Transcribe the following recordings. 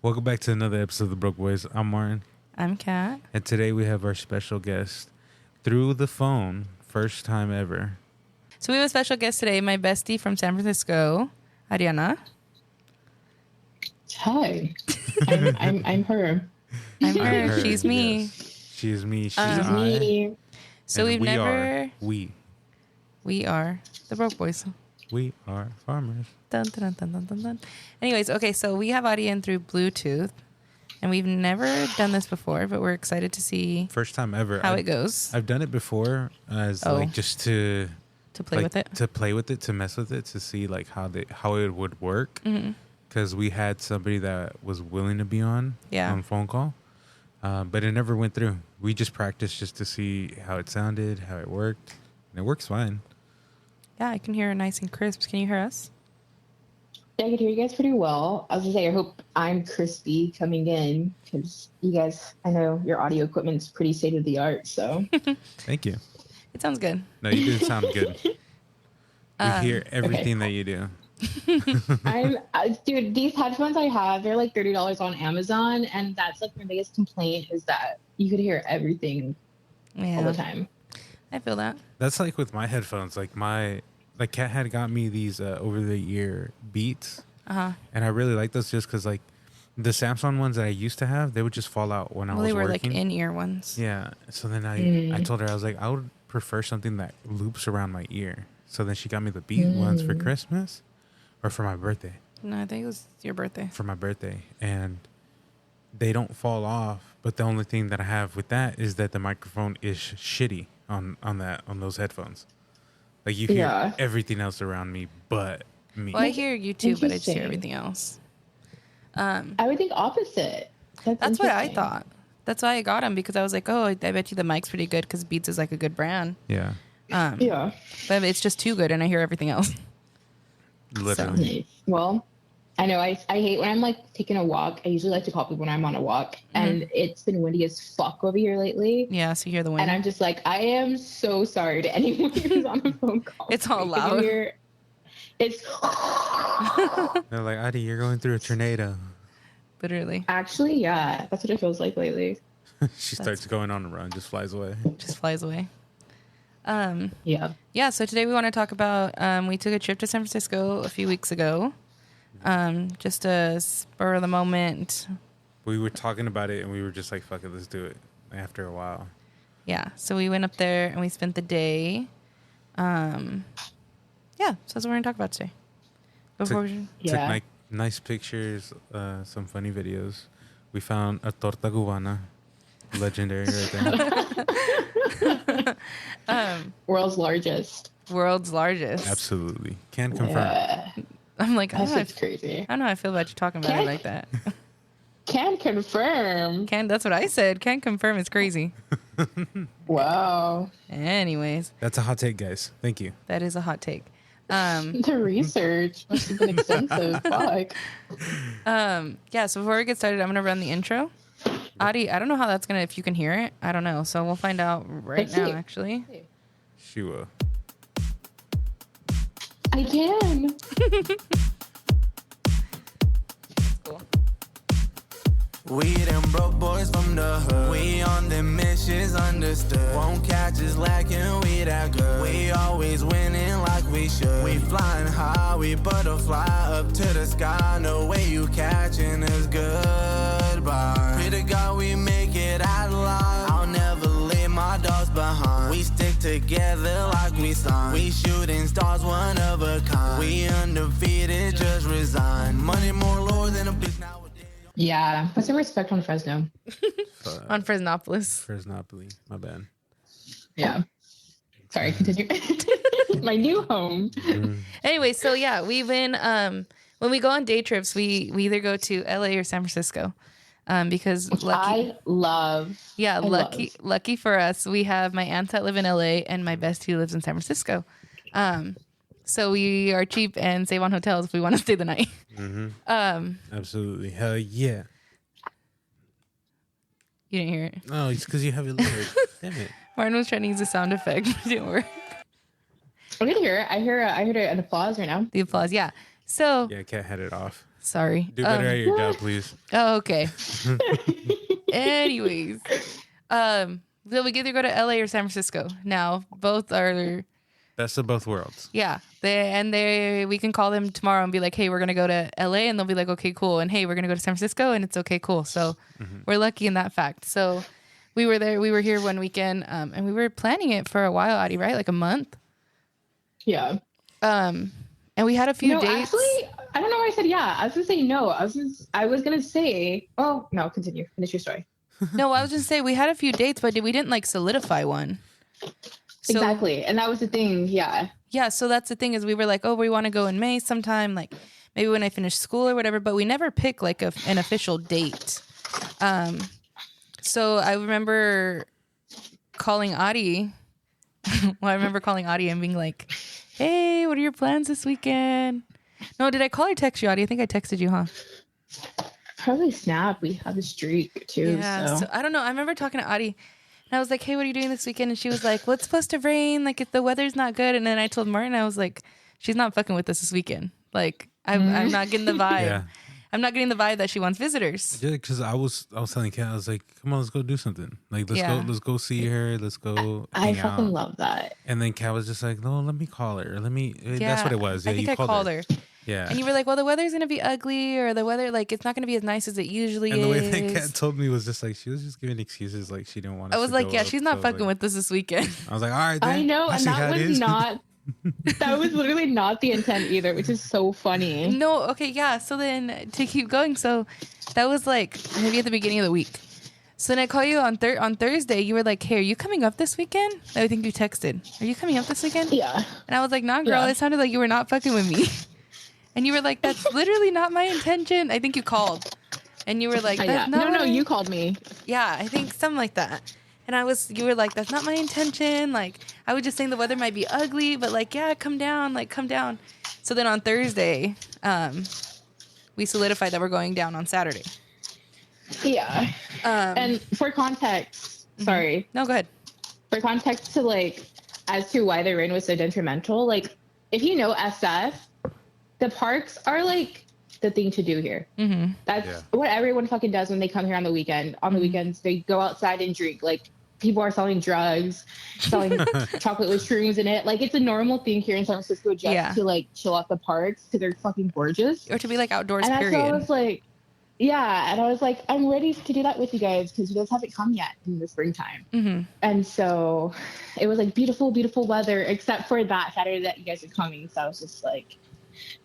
Welcome back to another episode of The Broke Boys. I'm Martin. I'm Kat. And today we have our special guest through the phone, first time ever. So we have a special guest today, my bestie from San Francisco, Ariana. Hi. I'm her. I'm her. She's me. Yes. She is me. She's She's me. So And we are the Broke Boys. We are farmers. Dun, dun, dun, dun, dun, dun. Anyways, okay, so we have audio in through Bluetooth, and we've never done this before, but we're excited to see First time ever. how it goes. I've done it before as like just to play with it. To play with it, to mess with it, to see like how it would work. Because we had somebody that was willing to be on phone call, but it never went through. We just practiced just to see how it sounded, how it worked, and it works fine. Yeah, I can hear it nice and crisp. Can you hear us? Yeah, I can hear you guys pretty well. I was going to say, I hope I'm crispy coming in because you guys, I know your audio equipment's pretty state of the art, so. Thank you. It sounds good. No, you didn't sound good. We hear everything that you do. Dude, these headphones I have, they're like $30 on Amazon, and that's like my biggest complaint is that you could hear everything all the time. I feel that. That's like with my headphones. Like Kat had got me these over the ear Beats, and I really like those just because like the Samsung ones that I used to have, they would just fall out when I was working. They were like in-ear ones. Yeah. So then I told her, I was like, I would prefer something that loops around my ear. So then she got me the Beat ones for Christmas or for my birthday. No, I think it was your birthday. For my birthday. And they don't fall off. But the only thing that I have with that is that the microphone is shitty on those headphones. Like you hear everything else around me but me. Well, I hear you too, but I just hear everything else. I would think opposite. That's what I thought. That's why I got them, because I was like, oh, I bet you the mic's pretty good because Beats is like a good brand. Yeah. But it's just too good and I hear everything else. Literally. So. Well, I know I hate when I'm like taking a walk. I usually like to call people when I'm on a walk, and it's been windy as fuck over here lately. Yeah, so you hear the wind. And I'm just like, I am so sorry to anyone who's on a phone call. It's all loud. It's They're like, Adi, you're going through a tornado. Literally. Actually, yeah, that's what it feels like lately. She starts going on a run, just flies away. Yeah, so today we want to talk about, we took a trip to San Francisco a few weeks ago. Just a spur of the moment. We were talking about it and we were just like, fuck it, let's do it after a while. Yeah, so we went up there and we spent the day. So that's what we're going to talk about today. Took nice pictures, some funny videos. We found a Torta cubana. Legendary right there. World's largest. Absolutely. Can confirm. Yeah. I'm like, that's crazy. I don't know how I feel about you talking about it like that. Can confirm. That's what I said. Can confirm is crazy. Wow. Anyways. That's a hot take, guys. Thank you. That is a hot take. The research must have been extensive. Fuck. So before we get started, I'm going to run the intro. Adi, I don't know how that's going to, if you can hear it. I don't know. So we'll find out right now, actually. She will. I can. Cool. We them broke boys from the hood. We on them missions, understood. Won't catch us lacking, we that good. We always winning like we should. We flying high, we butterfly up to the sky. No way you catching us, goodbye. Pray to God we make it out alive. I'll never leave my dogs behind. We stick together like we signed. We shooting stars, one of a kind. We undefeated, just resign. Money more lore than a bitch nowadays. Yeah, put some respect on Fresno. On Fresnopolis. My bad. Yeah. Sorry, continue. My new home. Anyway, so yeah, we've been, when we go on day trips, we either go to LA or San Francisco. Because lucky for us, we have my aunts that live in LA and my bestie who lives in San Francisco. So we are cheap and save on hotels if we want to stay the night. Absolutely. Hell yeah. You didn't hear it? No, it's because you have it lowered. Damn it. Martin was trying to use a sound effect, but it didn't work. I can hear it. I heard an applause right now. The applause, yeah. So yeah, Kat had it off. Sorry. Do better at your job, please. Oh, okay. Anyways, so we either go to LA or San Francisco. Now, both are best of both worlds. Yeah, we can call them tomorrow and be like, hey, we're gonna go to LA, and they'll be like, okay, cool. And hey, we're gonna go to San Francisco, and it's okay, cool. So we're lucky in that fact. So we were here one weekend, and we were planning it for a while, Adi, right? Like a month. Yeah. And we had a few dates. Actually, I don't know why I said yeah. I was gonna say no. I was gonna say, oh no, continue. Finish your story. No, I was just saying we had a few dates, but we didn't like solidify one. So, exactly, and that was the thing. Yeah. Yeah, so that's the thing is we were like, oh, we want to go in May sometime, like maybe when I finish school or whatever. But we never pick like an official date. So I remember calling Adi. Well, I remember calling Adi and being like, hey, what are your plans this weekend? No, did I call or text you, Adi? I think I texted you, huh? Probably Snap. We have a streak too. Yeah, so I don't know. I remember talking to Adi, and I was like, hey, what are you doing this weekend? And she was like, well, it's supposed to rain. Like, if the weather's not good. And then I told Martin, I was like, she's not fucking with us this weekend. Like, I'm not getting the vibe. Yeah. I'm not getting the vibe that she wants visitors. Yeah, because I was telling Kat, I was like, come on, let's go do something. Like, let's go see her. Let's go. I fucking love that. And then Kat was just like, no, let me call her. That's what it was. Yeah, I think I called her. Yeah. And you were like, well, the weather's going to be ugly, or the weather, like, it's not going to be as nice as it usually is. And the way that Kat told me was just like, she was just giving excuses, like she didn't want us I was like, yeah, she's not fucking with us this weekend. I was like, all right, then. I know, and that was not, that was literally not the intent either, which is so funny. No, okay, yeah. So then to keep going, so that was like maybe at the beginning of the week. So then I call you on Thursday. You were like, hey, are you coming up this weekend? I think you texted. Are you coming up this weekend? Yeah. And I was like, nah, girl, it sounded like you were not fucking with me. And you were like, that's literally not my intention. I think you called. And you were like, no, you called me. Yeah, I think something like that. And you were like, that's not my intention. Like, I was just saying the weather might be ugly, but like, yeah, come down. So then on Thursday, we solidified that we're going down on Saturday. Yeah. And for context, sorry. No, go ahead. For context to like, as to why the rain was so detrimental, like, if you know SF, the parks are like the thing to do here. Mm-hmm. That's what everyone fucking does when they come here on the weekend. On the weekends, they go outside and drink. Like, people are selling drugs, selling chocolate with shrooms in it. Like, it's a normal thing here in San Francisco just to like chill at the parks because they're fucking gorgeous. Or to be like outdoors, and period. I was like, and I was like, I'm ready to do that with you guys because you guys haven't come yet in the springtime. Mm-hmm. And so it was like beautiful, beautiful weather, except for that Saturday that you guys are coming. So I was just like,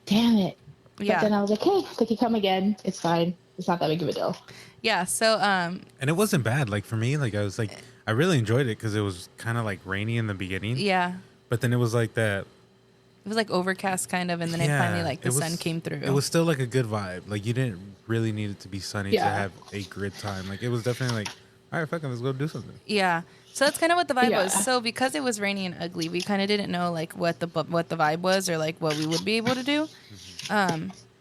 damn it. But then I was like, hey, they can come again. It's fine. It's not that big of a deal. Yeah. So, and it wasn't bad. Like, for me, like, I was like, I really enjoyed it because it was kind of like rainy in the beginning. Yeah. But then it was like that. It was like overcast kind of, and then it finally like the sun came through. It was still like a good vibe. Like, you didn't really need it to be sunny to have a good time. Like, it was definitely like, all right, fucking, let's go do something. Yeah. So that's kind of what the vibe was. So because it was rainy and ugly, we kind of didn't know like what the vibe was or like what we would be able to do.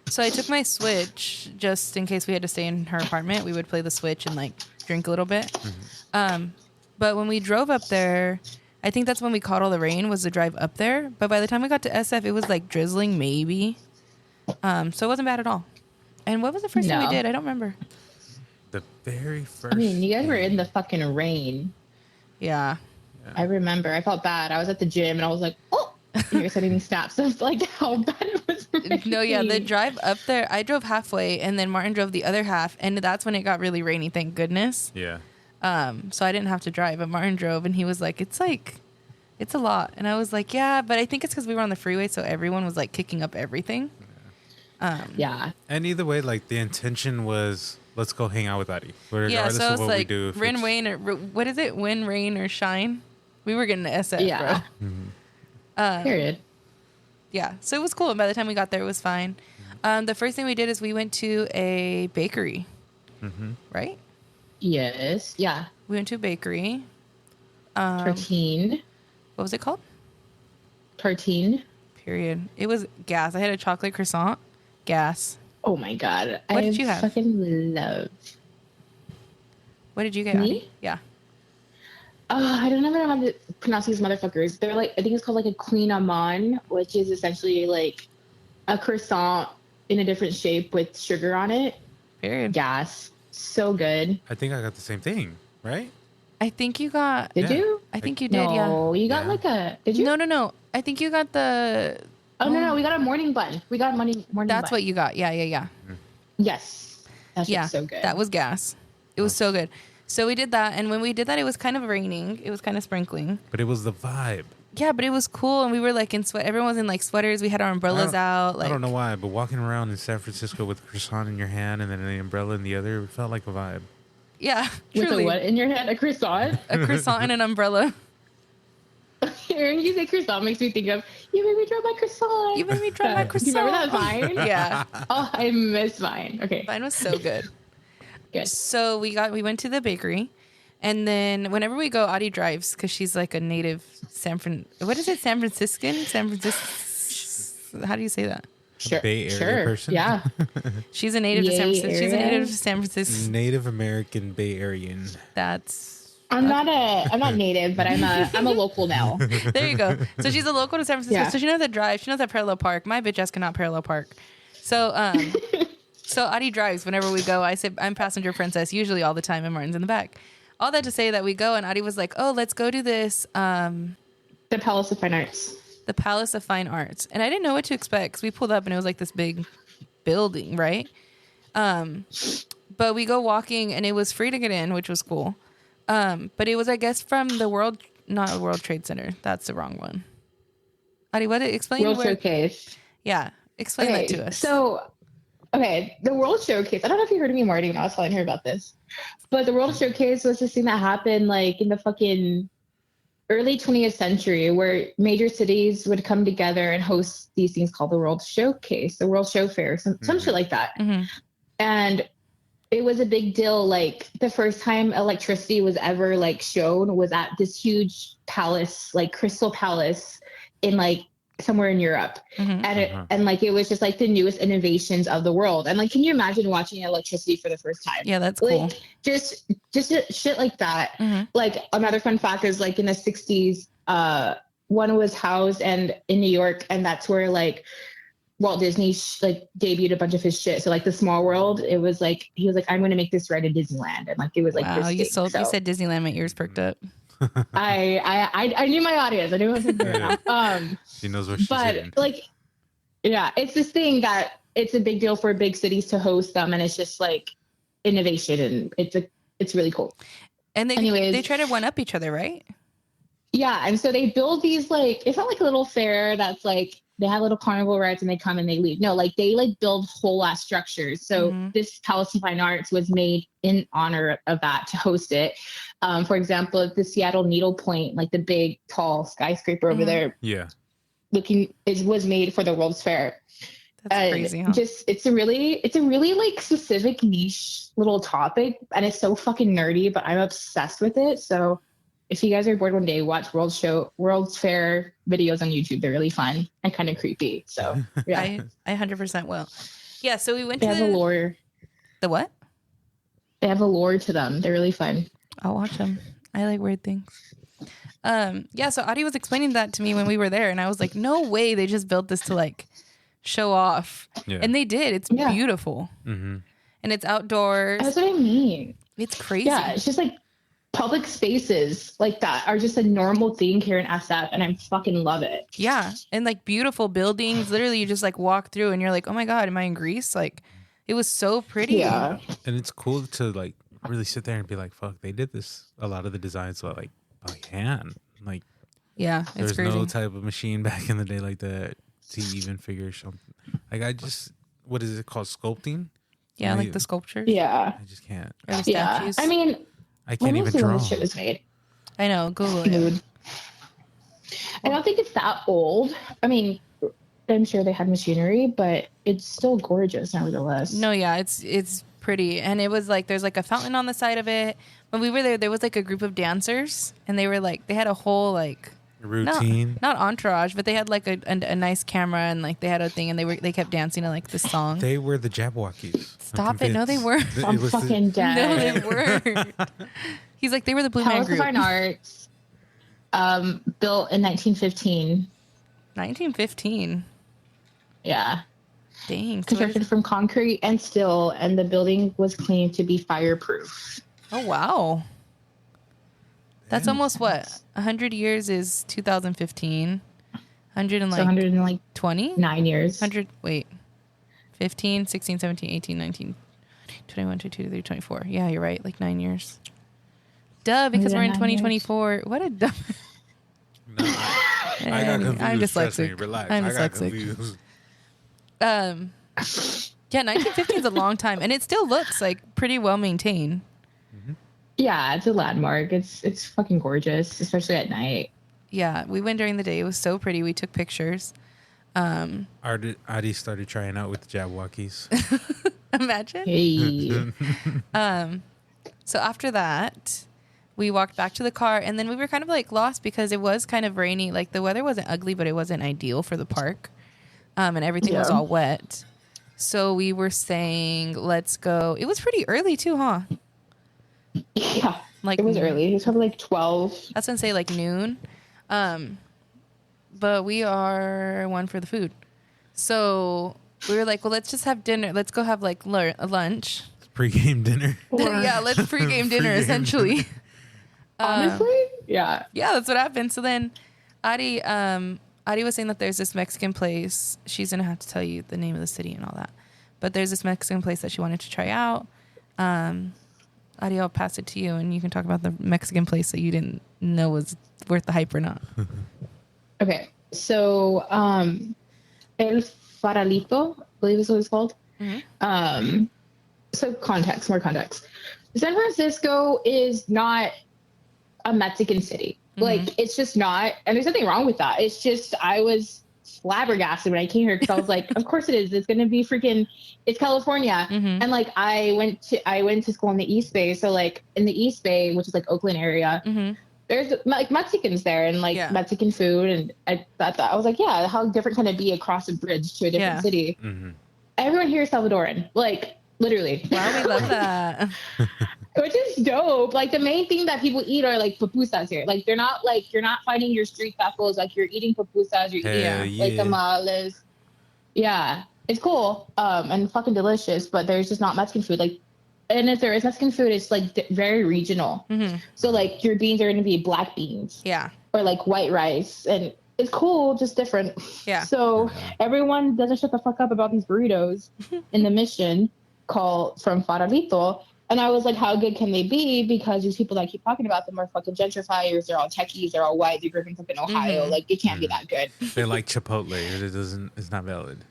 So I took my Switch just in case we had to stay in her apartment. We would play the Switch and like drink a little bit. But when we drove up there, I think that's when we caught all the rain was the drive up there. But by the time we got to SF, it was like drizzling maybe. So it wasn't bad at all. And what was the first thing we did? I don't remember. The very first. I mean, you guys were in the fucking rain. Yeah. I remember. I felt bad. I was at the gym and I was like, oh, you were sending me snaps of like how bad it was raining. No, yeah, the drive up there, I drove halfway and then Martin drove the other half, and that's when it got really rainy, thank goodness. Yeah. So I didn't have to drive, but Martin drove and he was like, it's a lot. And I was like, yeah, but I think it's because we were on the freeway, so everyone was like kicking up everything. Yeah. And either way, like the intention was, let's go hang out with Adi. Regardless so of what we do. Win, rain, or what is it? Win, rain, or shine. We were getting to SF, bro. Mm-hmm. Period. Yeah, so it was cool. And by the time we got there, it was fine. The first thing we did is we went to a bakery. Mm-hmm. Right? Yes. Yeah. We went to a bakery. Tartine. What was it called? Tartine. Period. It was gas. I had a chocolate croissant. Gas. Oh my god. What did you have? Fucking love. What did you get? Me? Adi? Yeah. I don't know how to pronounce these motherfuckers. They're like, I think it's called like a Queen Amman, which is essentially like a croissant in a different shape with sugar on it. Period. Gas. So good. I think I got the same thing, right? I think you got... Did you? I think you did, yeah. No, you got like a... Did you? No. I think you got the... Oh, no. We got a morning bun. We got a morning That's bun. what you got. Yeah. Yes. That's so good. That was gas. It was so good. So we did that. And when we did that, it was kind of raining. It was kind of sprinkling. But it was the vibe. Yeah, but it was cool. And we were like in sweat. Everyone was in like sweaters. We had our umbrellas out. Like, I don't know why, but walking around in San Francisco with a croissant in your hand and then an umbrella in the other, it felt like a vibe. Yeah, truly. truly. With a what in your hand? A croissant? A croissant and an umbrella. Hearing you say croissant makes me think of, you made me drop my croissant. You made me drop my croissant. You remember that Vine? Yeah. Oh, I miss Vine. Okay. Vine was so good. Good. So we went to the bakery, and then whenever we go, Adi drives because she's like a native San Franciscan? San Francisco. How do you say that? Sure. Bay Area person? Yeah. She's a native to San Francisco. She's a native to San Francisco. Native American Bay Arean. I'm not native, but I'm a local now. There you go. So she's a local to San Francisco. Yeah. So she knows how to drive. She knows how to parallel park. My bitch ass cannot parallel park. So so Adi drives whenever we go. I say I'm passenger princess usually all the time, and Martin's in the back. All that to say that we go, and Adi was like, "Oh, let's go to this." The Palace of Fine Arts. The Palace of Fine Arts, and I didn't know what to expect because we pulled up and it was like this big building, right? But we go walking, and it was free to get in, which was cool. But it was, I guess, from the not World Trade Center. That's the wrong one. Adi, explain World Showcase. Yeah, explain that to us. So, the World Showcase. I don't know if you heard of me, Marty, when I was telling her about this, but the World Showcase was this thing that happened like in the fucking early 20th century, where major cities would come together and host these things called the World Showcase, the World Show Fair, some shit like that. Mm-hmm. And it was a big deal. Like the first time electricity was ever like shown was at this huge palace, like Crystal Palace in like somewhere in Europe. Mm-hmm. And like, it was just like the newest innovations of the world. And like, can you imagine watching electricity for the first time? Yeah, that's like, cool. Just shit like that. Mm-hmm. Like another fun fact is like in the 60s, one was housed in New York, and that's where like Walt Disney debuted a bunch of his shit. So like the Small World, it was like, he was like, I'm going to make this right at Disneyland. And like, it was like, wow, you said Disneyland, my ears perked up. I knew my audience. I knew what I was she knows what she's doing. Like, yeah, it's this thing that it's a big deal for big cities to host them, and it's just like innovation, and it's really cool. And they try to one up each other, right? Yeah, and so they build these like, it's not like a little fair that's like they have little carnival rides and they come and they leave. No, like they like build whole ass structures. So this Palace of Fine Arts was made in honor of that to host it. For example, the Seattle Needlepoint, like the big tall skyscraper over there. Yeah. Was made for the World's Fair. That's crazy, huh? It's a really like specific niche little topic, and it's so fucking nerdy, but I'm obsessed with it. So if you guys are bored one day, watch World's Fair videos on YouTube. They're really fun and kind of creepy. So yeah. I 100% will. Yeah, so we went to the lore. The what? They have a lore to them. They're really fun. I'll watch them. I like weird things. Yeah, so Adi was explaining that to me when we were there, and I was like, no way they just built this to like show off. Yeah. And they did. It's beautiful. Mm-hmm. And it's outdoors. That's what I mean. It's crazy. Yeah, it's just like public spaces like that are just a normal thing here in SF, and I fucking love it. Yeah, and like beautiful buildings. Literally, you just like walk through and you're like, oh my God, am I in Greece? Like, it was so pretty. Yeah. And it's cool to like really sit there and be like, fuck, they did this, a lot of the designs like by hand. Like, yeah, it's there's no type of machine back in the day like that to even figure something. Like, what is it called? Sculpting? Yeah, like the sculptures. Yeah. I just can't. Or the statues. I mean, I can't even draw. When shit was made. I know. Google it. I don't think it's that old. I mean, I'm sure they had machinery, but it's still gorgeous nevertheless. No, yeah, it's pretty. And it was like, there's like a fountain on the side of it. When we were there was like a group of dancers, and they were like, they had a whole like routine, not entourage, but they had like a nice camera, and like they had a thing, and they kept dancing to like this song. They were the Jabberwockies. Stop it! No, they weren't. I'm fucking dead. No, they weren't. He's like, they were the Blue Man Group. Fine Arts, built in 1915. 1915. Yeah. Dang. Constructed from concrete and steel, and the building was claimed to be fireproof. Oh, wow. That's almost what? 100 years is 2015. 120? 9 years. 100, wait. 15, 16, 17, 18, 19, 21, 22, 23, 24. Yeah, you're right. Like 9 years. Duh, because we're in 2024. Years. What a dumb... No, I got confused. I'm dyslexic. Relax. I'm dyslexic. Yeah, 1915 is a long time, and it still looks like pretty well maintained. Yeah, it's a landmark. It's fucking gorgeous, especially at night. Yeah, we went during the day. It was so pretty. We took pictures. Adi started trying out with the Jabberwockies. Imagine. Hey. So after that, we walked back to the car, and then we were kind of like lost because it was kind of rainy. Like the weather wasn't ugly, but it wasn't ideal for the park. And everything was all wet. So we were saying, let's go. It was pretty early too, huh? Yeah. Like it was early. It was probably like 12. That's gonna say like noon. But we are one for the food. So we were like, well, let's just have dinner. Let's go have like lunch. Pre-game dinner. Yeah, let's pre-game dinner essentially. Honestly? Yeah. Yeah, that's what happened. So then Adi was saying that there's this Mexican place. She's going to have to tell you the name of the city and all that. But there's this Mexican place that she wanted to try out. Adi, I'll pass it to you, and you can talk about the Mexican place that you didn't know was worth the hype or not. Okay. So, El Farolito, I believe is what it's called. Mm-hmm. So more context. San Francisco is not a Mexican city. Mm-hmm. Like, it's just not, and there's nothing wrong with that. It's just, I was flabbergasted when I came here because I was like, of course it is. It's going to be freaking, it's California. Mm-hmm. And like, I went to school in the East Bay. So like in the East Bay, which is like Oakland area, mm-hmm. there's like Mexicans there and like Mexican food. And I thought I was like, yeah, how different can it be across a bridge to a different city? Mm-hmm. Everyone here is Salvadoran, like literally. Wow, we love that. Which is dope. Like the main thing that people eat are like pupusas here. Like they're not like, you're not finding your street tacos. Like you're eating pupusas, you're eating like tamales. Yeah, it's cool and fucking delicious, but there's just not Mexican food. Like, and if there is Mexican food, it's like very regional. Mm-hmm. So like your beans are going to be black beans. Yeah. Or like white rice. And it's cool, just different. Yeah. So everyone doesn't shut the fuck up about these burritos in the Mission called from Farolito. And I was like, how good can they be? Because these people that keep talking about them are fucking gentrifiers. They're all techies. They're all white. They grew up in Ohio. Mm-hmm. Like, it can't be that good. They're like Chipotle. It's not valid.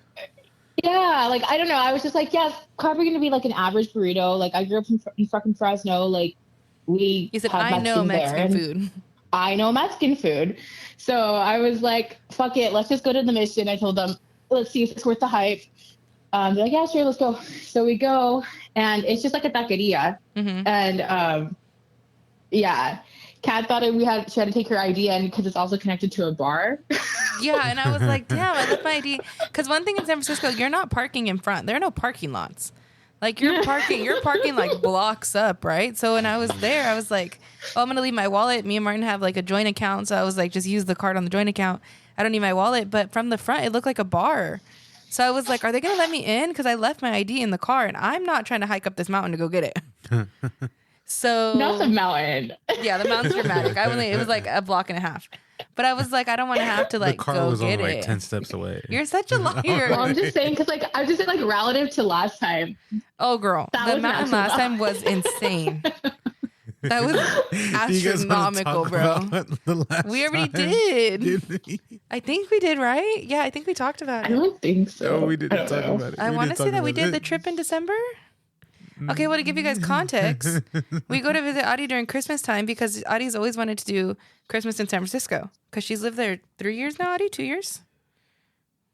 Yeah, like, I don't know. I was just like, yeah, it's probably going to be like an average burrito. Like, I grew up in fucking Fresno. Like, you said, I know Mexican food. I know Mexican food. So I was like, fuck it. Let's just go to the Mission. I told them, let's see if it's worth the hype. They're like, yeah, sure, let's go. So we go, and it's just like a taqueria. Mm-hmm. And Kat thought she had to take her ID in because it's also connected to a bar. Yeah, and I was like, damn, I left my ID. Because one thing in San Francisco, you're not parking in front. There are no parking lots. Like you're parking like blocks up, right? So when I was there, I was like, oh, I'm gonna leave my wallet. Me and Martin have like a joint account, so I was like, just use the card on the joint account. I don't need my wallet, but from the front, it looked like a bar. So I was like, are they going to let me in? Because I left my ID in the car, and I'm not trying to hike up this mountain to go get it. So not the mountain. Yeah, the mountain's dramatic. It was like a block and a half. But I was like, I don't want to have to like go get it. The car was only like 10 steps away. You're such a liar. Well, I'm just saying, because like I was just like relative to last time. Oh, girl, the mountain last time was insane. That was astronomical, bro. We already did. I think we did, right? Yeah, I think we talked about it. I don't think so. No, we didn't talk about it. I want to say that we did the trip in December. Okay, well, to give you guys context, we go to visit Adi during Christmas time because Adi's always wanted to do Christmas in San Francisco because she's lived there 3 years now, Adi? 2 years?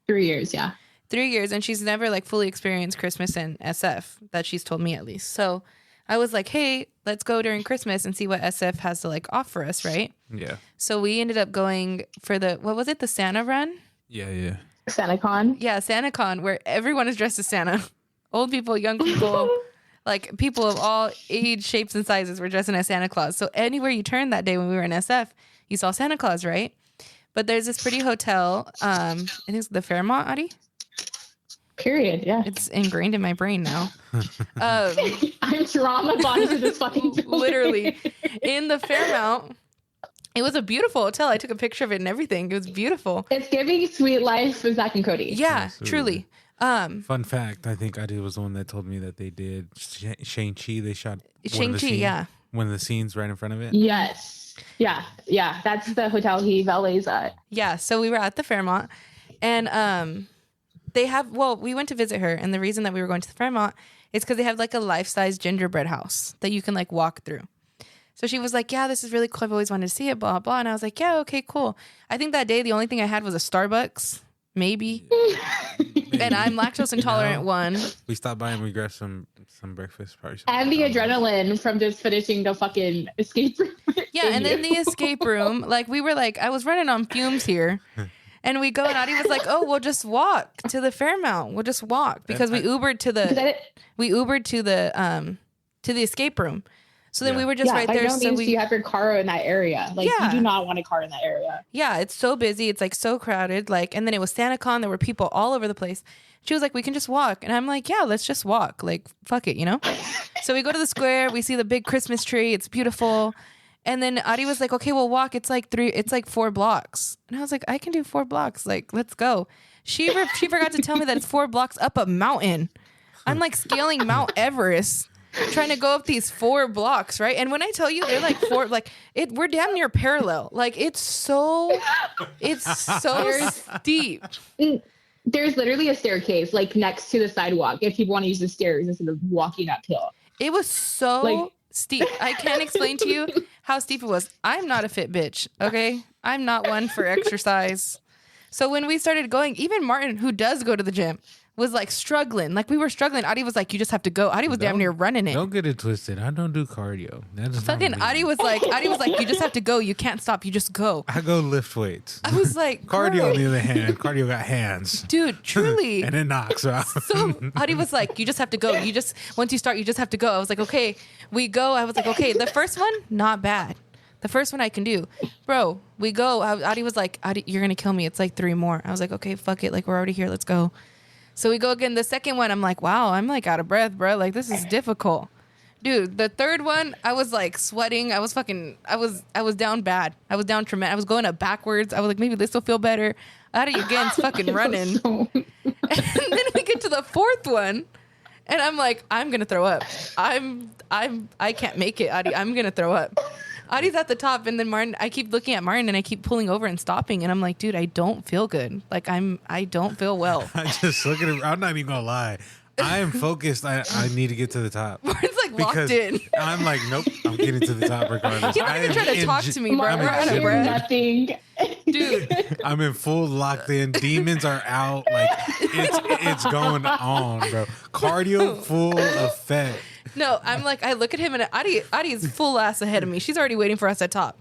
3 years, yeah. 3 years, and she's never like fully experienced Christmas in SF, that she's told me at least. So I was like, hey, let's go during Christmas and see what SF has to like offer us, right? Yeah. So we ended up going for what was it? The Santa run? Yeah. SantaCon? Yeah, SantaCon, where everyone is dressed as Santa. Old people, young people, like people of all age, shapes, and sizes were dressing as Santa Claus. So anywhere you turned that day when we were in SF, you saw Santa Claus, right? But there's this pretty hotel. I think it's the Fairmont, Adi? Period. Yeah. It's ingrained in my brain now. I'm trauma bonded to this fucking building. Literally. In the Fairmount, it was a beautiful hotel. I took a picture of it and everything. It was beautiful. It's giving Sweet Life with Zach and Cody. Yeah, truly. Fun fact, I think Adi was the one that told me that they did Shang-Chi. They shot Shang-Chi, one of the scenes right in front of it. Yes. Yeah. That's the hotel he valets at. Yeah, so we were at the Fairmont, and we went to visit her, and the reason that we were going to the Fairmont is because they have like a life-size gingerbread house that you can like walk through. So she was like, yeah, this is really cool. I've always wanted to see it, blah, blah. And I was like, yeah, okay, cool. I think that day, the only thing I had was a Starbucks, maybe. And I'm lactose intolerant one. We stopped by and we grabbed some breakfast. Probably and the adrenaline from just finishing the fucking escape room. Yeah, and then the escape room, like we were like, I was running on fumes here. And we go, and Adi was like, oh, we'll just walk to the Fairmount. We'll just walk. Because we Ubered to the escape room. So then we were just right there. So you have your car in that area. Like you do not want a car in that area. Yeah, it's so busy. It's like so crowded. Like, and then it was SantaCon. There were people all over the place. She was like, we can just walk. And I'm like, yeah, let's just walk. Like, fuck it, you know? So we go to the square. We see the big Christmas tree. It's beautiful. And then Adi was like, okay, we'll walk. It's like 4 blocks. And I was like, I can do 4 blocks. Like, let's go. She forgot to tell me that it's 4 blocks up a mountain. I'm like scaling Mount Everest. Trying to go up these 4 blocks, right? And when I tell you they're like 4, like we're damn near parallel. Like it's so steep. There's literally a staircase like next to the sidewalk if people want to use the stairs instead of walking uphill. It was so steep. I can't explain to you how steep it was. I'm not a fit bitch, okay? I'm not one for exercise. So when we started going, even Martin, who does go to the gym, was like struggling. Like we were struggling. Adi was like, you just have to go. Adi was damn near running it. Don't get it twisted. I don't do cardio. That's fucking Adi was like, you just have to go. You can't stop. You just go. I go lift weights. I was like, cardio on the other hand, cardio got hands. Dude, truly. And it knocks out. So Adi was like, you just have to go. Once you start, you just have to go. I was like, okay, we go. I was like, okay, the first one, not bad. The first one I can do. Bro, we go. Adi was like, Adi, you're going to kill me. It's like 3 more. I was like, okay, fuck it. Like we're already here. Let's go. So we go again. The second one, I'm like, wow, I'm like out of breath, bro. Like this is difficult. Dude, the third one, I was like sweating. I was down bad. I was down tremendous. I was going up backwards. I was like, maybe this will feel better. Adi again's fucking running. And then we get to the 4th one. And I'm like, I'm going to throw up. I can't make it, Adi. I'm going to throw up. Adi's at the top, and then Martin, I keep looking at Martin, and I keep pulling over and stopping, and I'm like, dude, I don't feel good. Like, I don't feel well. I just look at him. I'm not even going to lie. I am focused. I need to get to the top. Martin's like locked in. I'm like, nope, I'm getting to the top regardless. He's not even trying to talk to me, bro. We're out of breath. Nothing. Dude. I'm in full locked in. Demons are out. Like, it's going on, bro. Cardio full effect. No, I'm like, I look at him, and Adi is full ass ahead of me. She's already waiting for us at top.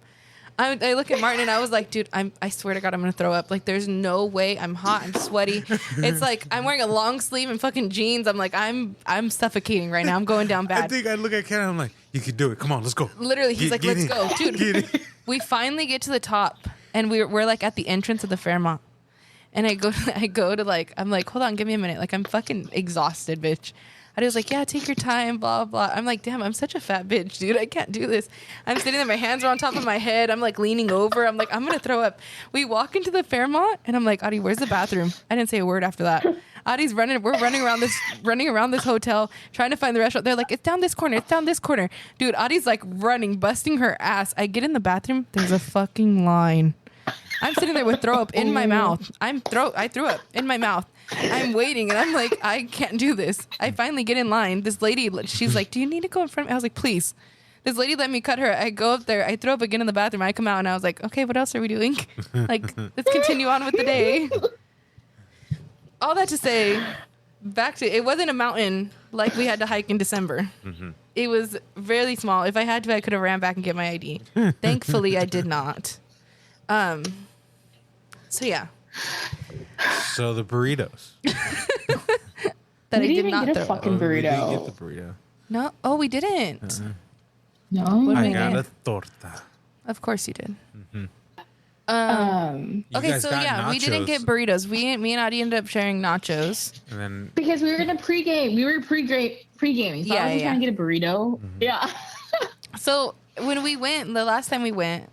I look at Martin, and I was like, dude, I swear to God, I'm going to throw up. Like, there's no way. I'm hot. I'm sweaty. It's like, I'm wearing a long sleeve and fucking jeans. I'm like, I'm suffocating right now. I'm going down bad. I think I look at Ken, I'm like, you can do it. Come on, let's go. Literally, he's like, let's go. Dude, we finally get to the top, and we're like at the entrance of the Fairmont. And I go to like, I'm like, hold on, give me a minute. Like, I'm fucking exhausted, bitch. I was like, yeah, take your time, blah, blah. I'm like, damn, I'm such a fat bitch, dude. I can't do this. I'm sitting there, my hands are on top of my head. I'm like leaning over. I'm like, I'm going to throw up. We walk into the Fairmont, and I'm like, Adi, where's the bathroom? I didn't say a word after that. Adi's running. We're running around this hotel, trying to find the restaurant. They're like, it's down this corner. It's down this corner. Dude, Adi's like running, busting her ass. I get in the bathroom. There's a fucking line. I'm sitting there with throw up in my mouth. I threw up in my mouth. I'm waiting, and I'm like, I can't do this. I finally get in line. This lady, she's like, do you need to go in front of me? I was like, please. This lady let me cut her. I go up there. I throw up again in the bathroom. I come out, and I was like, okay, what else are we doing? Like, let's continue on with the day. All that to say, it wasn't a mountain like we had to hike in December. Mm-hmm. It was really small. If I had to, I could have ran back and get my ID. Thankfully, I did not. So yeah. So the burritos. That we I did didn't not get a throw. fucking burrito. We didn't get the burrito. No. Oh, we didn't. No. What I did we got get? a torta. Of course you did. Mm-hmm. Okay, so yeah, we didn't get burritos. Me and Adi ended up sharing nachos. And then because we were in a pregame. We were pre-gaming. So I wasn't trying to get a burrito. Mm-hmm. Yeah. So when we went, the last time we went,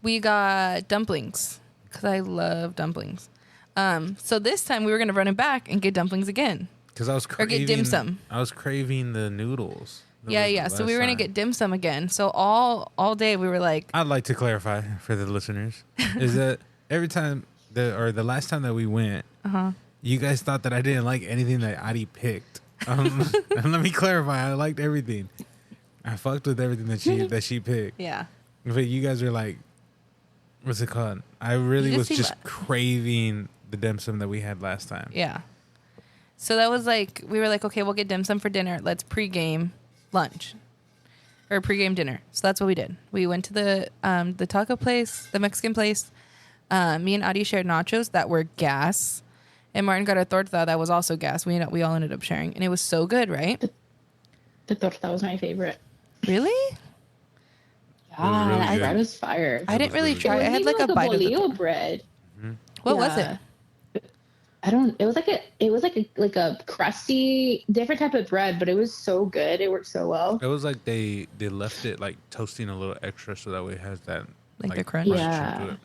we got dumplings because I love dumplings. So this time we were gonna run it back and get dumplings again. Because I was craving, or get dim sum. I was craving the noodles. Yeah. So we were going to get dim sum again. So all day we were like... I'd like to clarify for the listeners is that every time the last time that we went, you guys thought that I didn't like anything that Adi picked. And let me clarify. I liked everything. I fucked with everything that she picked. Yeah. But you guys were like, what's it called? I really was just craving the dim sum that we had last time. Yeah. So that was like, we were like, okay, we'll get dim sum for dinner. Let's pregame lunch or pregame dinner. So that's what we did. We went to the taco place, the Mexican place. Me and Adi shared nachos that were gas, and Martin got a torta that was also gas. We all ended up sharing, and it was so good, right? The torta was my favorite. Really? Yeah, that bread was fire. I didn't really try. I had like a bite of the bread. Mm-hmm. What was it? It was like a crusty, different type of bread, but it was so good. It worked so well. It was like they left it like toasting a little extra so that way it has that like the crunch. Yeah.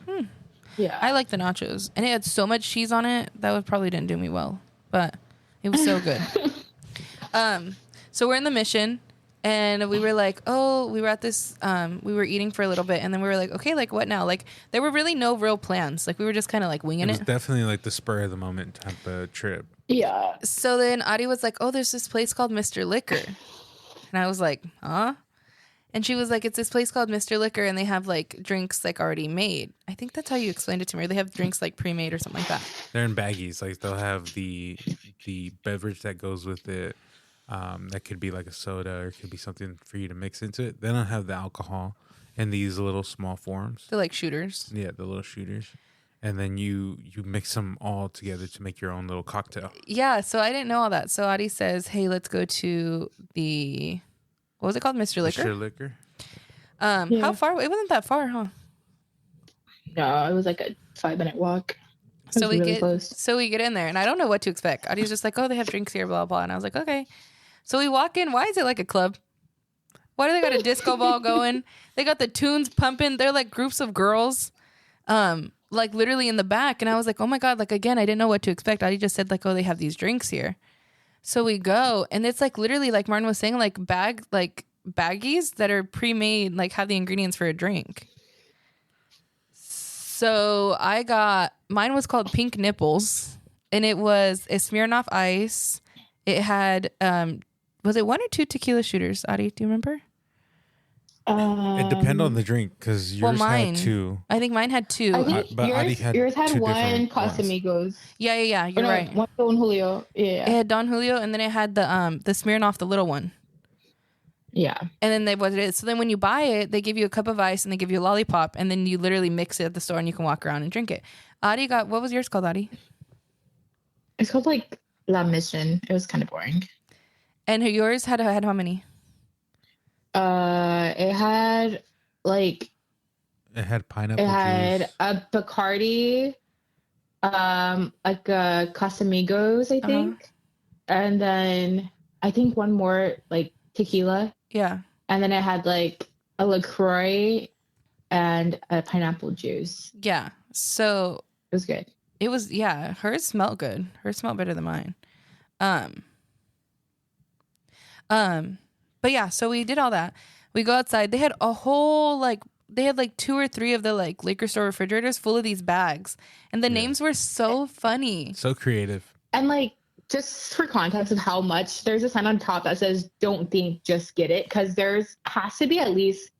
Yeah. I like the nachos, and it had so much cheese on it that probably didn't do me well, but it was so good. So we're in the mission. And we were like, we were at this, we were eating for a little bit. And then we were like, okay, like what now? Like there were really no real plans. Like we were just kind of like winging it. It was definitely like the spur of the moment type of trip. Yeah. So then Adi was like, there's this place called Mr. Liquor. And I was like, huh? And she was like, it's this place called Mr. Liquor. And they have like drinks like already made. I think that's how you explained it to me. Or they have drinks like pre-made or something like that. They're in baggies. Like they'll have the beverage that goes with it. That could be like a soda or it could be something for you to mix into it. They don't have the alcohol in these little small forms. They're like shooters. Yeah, the little shooters. And then you mix them all together to make your own little cocktail. Yeah, so I didn't know all that. So Adi says, hey, let's go to the, what was it called? Mr. Liquor? Mr. Liquor. Yeah. How far? It wasn't that far, huh? No, it was like a 5-minute walk. So we get in there and I don't know what to expect. Adi's just like, they have drinks here, blah, blah. And I was like, okay. So we walk in. Why is it like a club? Why do they got a disco ball going? They got the tunes pumping. They're like groups of girls, like literally in the back. And I was like, oh my God, like again, I didn't know what to expect. Adi just said like, they have these drinks here. So we go and it's like literally like Martin was saying, like baggies that are pre-made, like have the ingredients for a drink. So mine was called Pink Nipples and it was a Smirnoff Ice. It had, was it 1 or 2 tequila shooters, Adi? Do you remember? It depended on the drink because yours had 2. I think mine had 2. But yours had 1 Casamigos. Yeah. You're right. 1 Don Julio. Yeah. It had Don Julio, and then it had the Smirnoff, the little one. Yeah. And then so then when you buy it, they give you a cup of ice and they give you a lollipop, and then you literally mix it at the store and you can walk around and drink it. Adi what was yours called, Adi? It's called like La Mission. It was kind of boring. And yours had how many? It had like. It had pineapple juice. It had juice. a Bacardi, like a Casamigos, I think, and then I think one more like tequila. Yeah. And then it had like a LaCroix and a pineapple juice. Yeah. So it was good. It was, yeah. Hers smelled good. Hers smelled better than mine. But yeah, so we did all that. We go outside. They had a whole they had 2 or 3 of the liquor store refrigerators full of these bags, and the names were so funny, so creative. And just for context of how much, there's a sign on top that says "Don't think, just get it," because has to be at least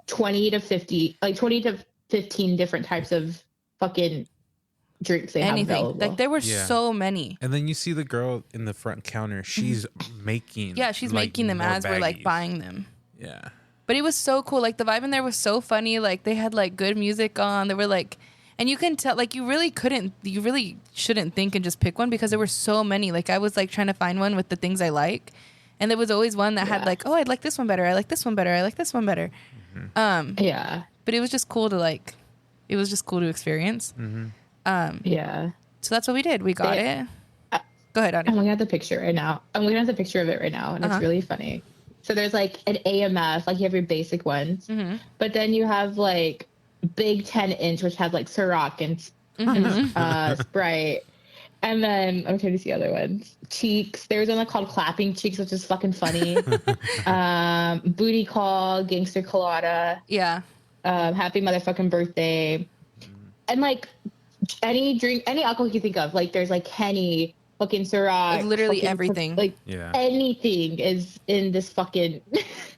20 to 15 different types of fucking drinks they have available. There were so many. And then you see the girl in the front counter. She's making she's making them as baggies. we're buying them. Yeah. But it was so cool. The vibe in there was so funny. They had good music on. They were and you can tell you really shouldn't think and just pick one because there were so many. I was trying to find one with the things I like. And there was always one that had I'd like this one better. I like this one better. I like this one better. Yeah. But it was just cool to it was just cool to experience. Yeah. So that's what we did. We got it. Go ahead, Audie. I'm looking at the picture right now. I'm looking at the picture of it right now, and it's really funny. So there's like an AMF, like you have your basic ones, but then you have like big 10-inch, which has like Ciroc and Sprite. And then I'm trying to see other ones. Cheeks. There was one called Clapping Cheeks, which is fucking funny. Booty Call, Gangster Colada. Yeah. Happy Motherfucking Birthday. And like any drink, any alcohol you think of, like there's like Henny, fucking Ciroc. Literally fucking, everything. Like anything is in this fucking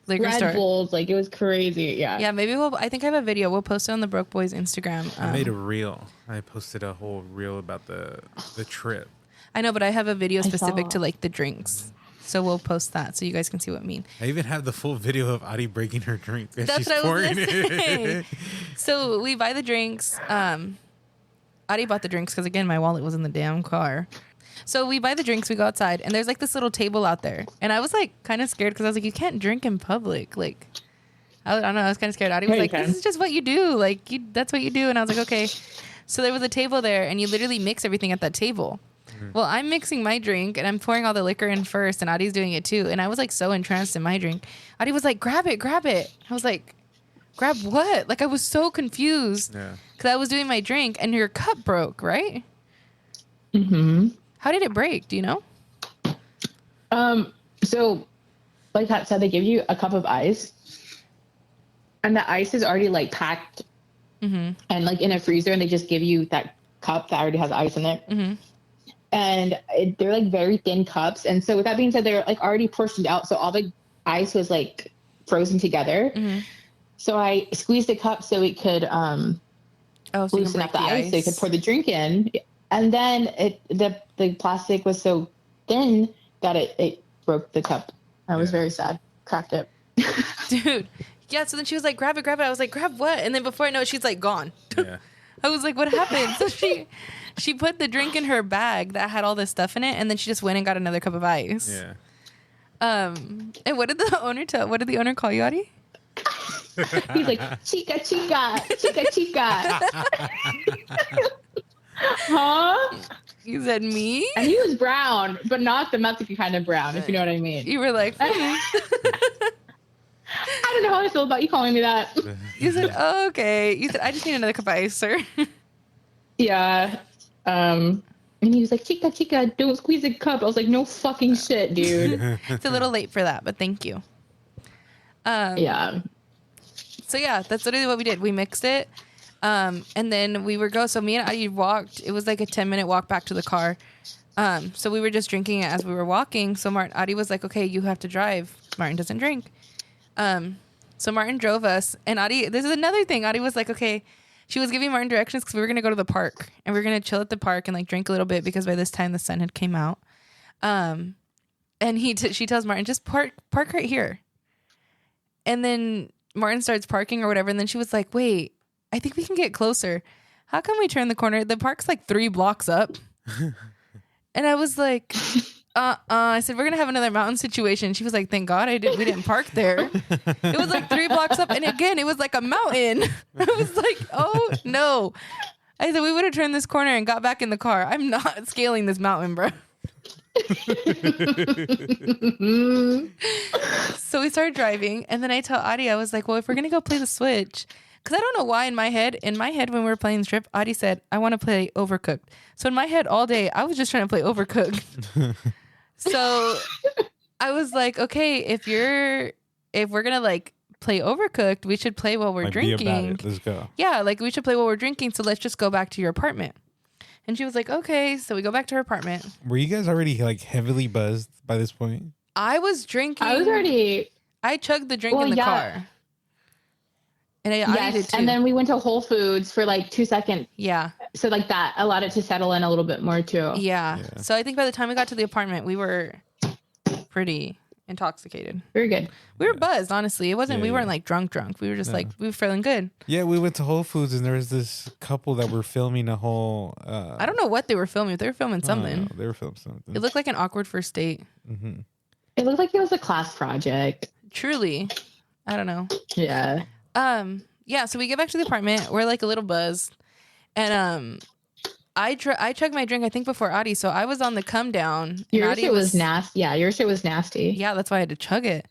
liquor Red store. Bulls. Like it was crazy. Yeah. Yeah, maybe I think I have a video. We'll post it on the Broke Boys Instagram. I made a reel. I posted a whole reel about the trip. I know, but I have a video specific to like the drinks. So we'll post that so you guys can see what I mean. I even have the full video of Audie breaking her drink. That's what I was going to say. So we buy the drinks. Audie bought the drinks because, again, my wallet was in the damn car. So we buy the drinks, we go outside, and there's like this little table out there. And I was like kind of scared because I was like, you can't drink in public. Like, I don't know, I was kind of scared. Audie was like, this is just what you do. Like, that's what you do. And I was like, okay. So there was a table there, and you literally mix everything at that table. Well, I'm mixing my drink, and I'm pouring all the liquor in first, and Audie's doing it too. And I was like so entranced in my drink. Audie was like, grab it, grab it. I was like, grab what? Like, I was so confused because I was doing my drink, and your cup broke, right? Mm-hmm. How did it break? Do you know? So like Pat said, they give you a cup of ice, and the ice is already like packed and like in a freezer, and they just give you that cup that already has ice in it. And they're like very thin cups. And so with that being said, they're like already portioned out. So all the ice was like frozen together. So I squeezed the cup so it could loosen up the ice so you could pour the drink in. And then the plastic was so thin that it broke the cup. I was very sad. Cracked it. Dude. Yeah, so then she was like, grab it, grab it. I was like, grab what? And then before I know it, she's like, gone. Yeah. I was like, what happened? So she put the drink in her bag that had all this stuff in it, and then she just went and got another cup of ice. Yeah. And what did the owner call you, Audie? He's like, chica, chica, chica, chica. Huh? You said me? And he was brown, but not the Mexican kind of brown, if you know what I mean. You were like, I don't know how I feel about you calling me that. You said, oh, okay. You said, I just need another cup of ice, sir. Yeah. And he was like, chica, chica, don't squeeze the cup. I was like, no fucking shit, dude. It's a little late for that, but thank you. Yeah. So yeah, that's literally what we did. We mixed it. And then we were so me and Audie walked. It was like a 10-minute walk back to the car. So we were just drinking it as we were walking. So Audie was like, okay, you have to drive. Martin doesn't drink. So Martin drove us, and Audie, this is another thing. Audie was like, okay, she was giving Martin directions because we were going to go to the park, and we were going to chill at the park and like drink a little bit because by this time the sun had came out. And she tells Martin, just park right here. And then Martin starts parking or whatever. And then she was like, wait, I think we can get closer. How come we turn the corner? The park's like 3 blocks up. And I was like, I said, we're going to have another mountain situation. She was like, thank God we didn't park there. It was like 3 blocks up. And again, it was like a mountain. I was like, oh no. I said, we would have turned this corner and got back in the car. I'm not scaling this mountain, bro. So we started driving. And then I tell Audie, I was like, well, if we're going to go play the Switch, because I don't know why in my head when we were playing the strip, Audie said, I want to play Overcooked. So in my head all day, I was just trying to play Overcooked. So I was like, okay, if we're going to like play Overcooked, we should play while we're like, drinking. Be about it. Let's go. Yeah, like we should play while we're drinking. So let's just go back to your apartment. And she was like, okay. So we go back to her apartment. Were you guys already like heavily buzzed by this point? I was drinking. I chugged the drink in the car. And I did too. And then we went to Whole Foods for like 2 seconds. Yeah. So like that allowed it to settle in a little bit more too. Yeah. So I think by the time we got to the apartment, we were pretty intoxicated. Very good. We were buzzed, honestly. It wasn't. We weren't like drunk. We were just like we were feeling good. Yeah, we went to Whole Foods and there was this couple that were filming a whole. I don't know what they were filming. But they were filming something. They were filming something. It looked like an awkward first date. Mm-hmm. It looked like it was a class project. Truly, I don't know. Yeah. So we get back to the apartment. We're like a little buzzed. And I chugged my drink, I think, before Adi. So I was on the come down. Your shit was nasty. Yeah, your shit was nasty. Yeah, that's why I had to chug it.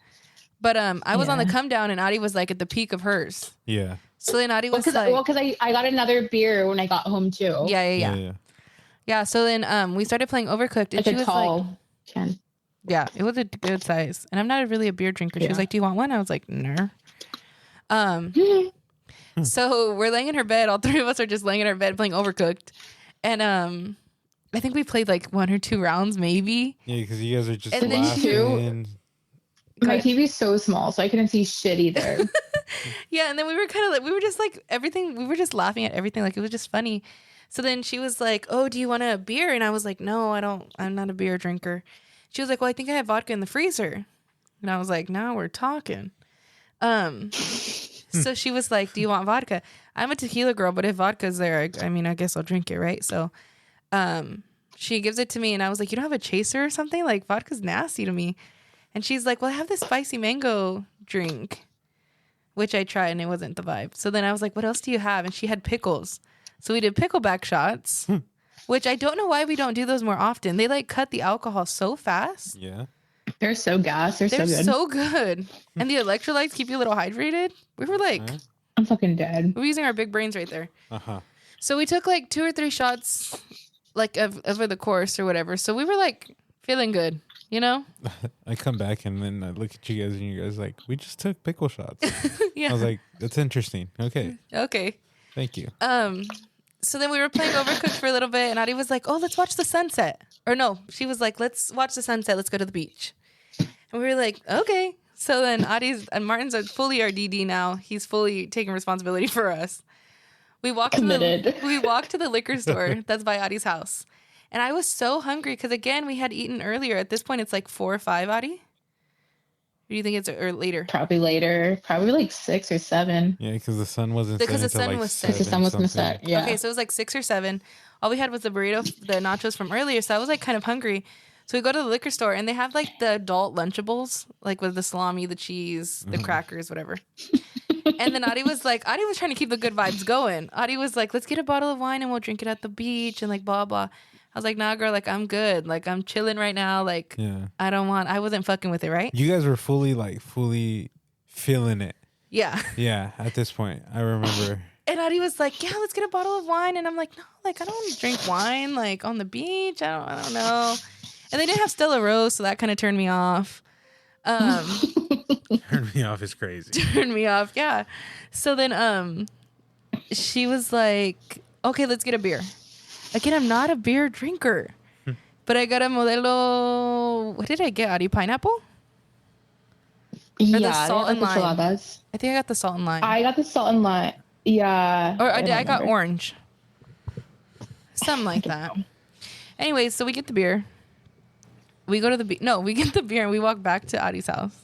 But I was on the come down, and Adi was like at the peak of hers. Yeah. So then Adi was because I got another beer when I got home too. Yeah. So then we started playing Overcooked, and she was like, can. Yeah, it was a good size. And I'm not really a beer drinker. She was like, "Do you want one?" I was like, "No." So we're laying in her bed. All three of us are just laying in our bed playing Overcooked, and I think we played like 1 or 2 rounds, maybe. Yeah, because you guys are just and laughing. Then my TV's so small, so I couldn't see shit either. Yeah, and then we were kind of like, we were just like everything. We were just laughing at everything. Like it was just funny. So then she was like, "Oh, do you want a beer?" And I was like, "No, I don't. I'm not a beer drinker." She was like, "Well, I think I have vodka in the freezer." And I was like, "Now we're talking." So she was like, "Do you want vodka?" I'm a tequila girl, but if vodka's there, I mean, I guess I'll drink it, right? So, she gives it to me, and I was like, "You don't have a chaser or something? Like vodka's nasty to me." And she's like, "Well, I have this spicy mango drink," which I tried, and it wasn't the vibe. So then I was like, "What else do you have?" And she had pickles, so we did pickleback shots, which I don't know why we don't do those more often. They like cut the alcohol so fast. Yeah. They're so gas. They're so good. And the electrolytes keep you a little hydrated. We were like, I'm fucking dead. We're using our big brains right there. Uh-huh. So we took like 2 or 3 shots like over the course or whatever. So we were like feeling good, you know? I come back and then I look at you guys and you guys like, we just took pickle shots. Yeah. I was like, that's interesting. Okay. Thank you. So then we were playing Overcooked for a little bit and Adi was like, "Oh, let's watch the sunset." Or no, she was like, "Let's watch the sunset. Let's go to the beach." And we were like, "Okay." So then Martin's fully our DD now. He's fully taking responsibility for us. We walked to the liquor store that's by Adi's house. And I was so hungry because, again, we had eaten earlier. At this point, it's like 4 or 5, Adi? Or do you think it's later? Probably later. Probably like 6 or 7. Yeah, because the sun wasn't set. Because the sun was set. Because the sun was going to set, yeah. Okay, so it was like 6 or 7. All we had was the burrito, the nachos from earlier. So I was like kind of hungry. So we go to the liquor store and they have like the adult Lunchables, like with the salami, the cheese, the crackers, whatever. And then Adi was trying to keep the good vibes going. Adi was like, "Let's get a bottle of wine and we'll drink it at the beach and like blah, blah." I was like, "Nah, girl, like I'm good. Like I'm chilling right now. Like I wasn't fucking with it, right?" You guys were fully feeling it. Yeah. Yeah, at this point, I remember. And Adi was like, "Yeah, let's get a bottle of wine." And I'm like, "No, like I don't want to drink wine like on the beach. I don't know." And they didn't have Stella Rose, so that kind of turned me off. Turned me off is crazy. Turned me off, yeah. So then she was like, "Okay, let's get a beer." Again, I'm not a beer drinker. But I got a Modelo... What did I get, Adi? Pineapple? Yeah, the salt and lime. Enchiladas. I think I got the salt and lime. I got the salt and lime. Yeah. Or I got orange. Something like that. Anyways, so we get the beer. We go to the we get the beer and we walk back to Adi's house.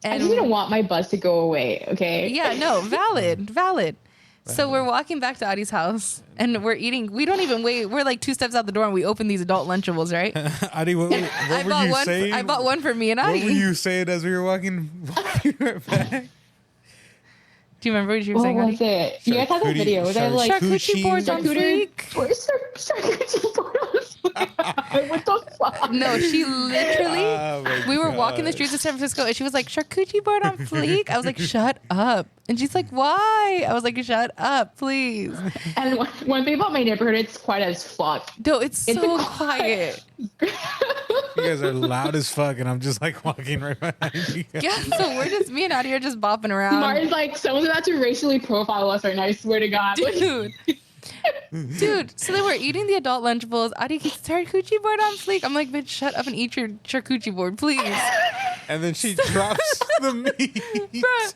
And I just didn't want my buzz to go away, okay? Yeah, no, valid. So we're walking back to Adi's house and we're eating. We don't even wait. We're like 2 steps out the door and we open these adult Lunchables, right? Adi, what were you saying? I bought one for me and Adi. What were you saying as we were walking right back? Do you remember what you were saying, Adi? What was it? You guys have a video. Was it like charcuterie boards on fleek? Charcuterie board on fleek. What the fuck? No, she literally. We were walking the streets of San Francisco, and she was like, "Charcuterie board on fleek." I was like, "Shut up!" And she's like, "Why?" I was like, "Shut up, please." And one thing about my neighborhood, it's quiet as fuck. No, it's so quiet. You guys are loud as fuck, and I'm just like walking right behind you guys. Yeah, so we're just me and Adi are just bopping around. Martin's like, someone's about to racially profile us right now. I swear to God, Dude, so then we're eating the adult Lunchables. Adi gets charcuterie board on fleek. I'm like, "Bitch, shut up and eat your charcuterie board, please." And then she drops the meat. Bruh.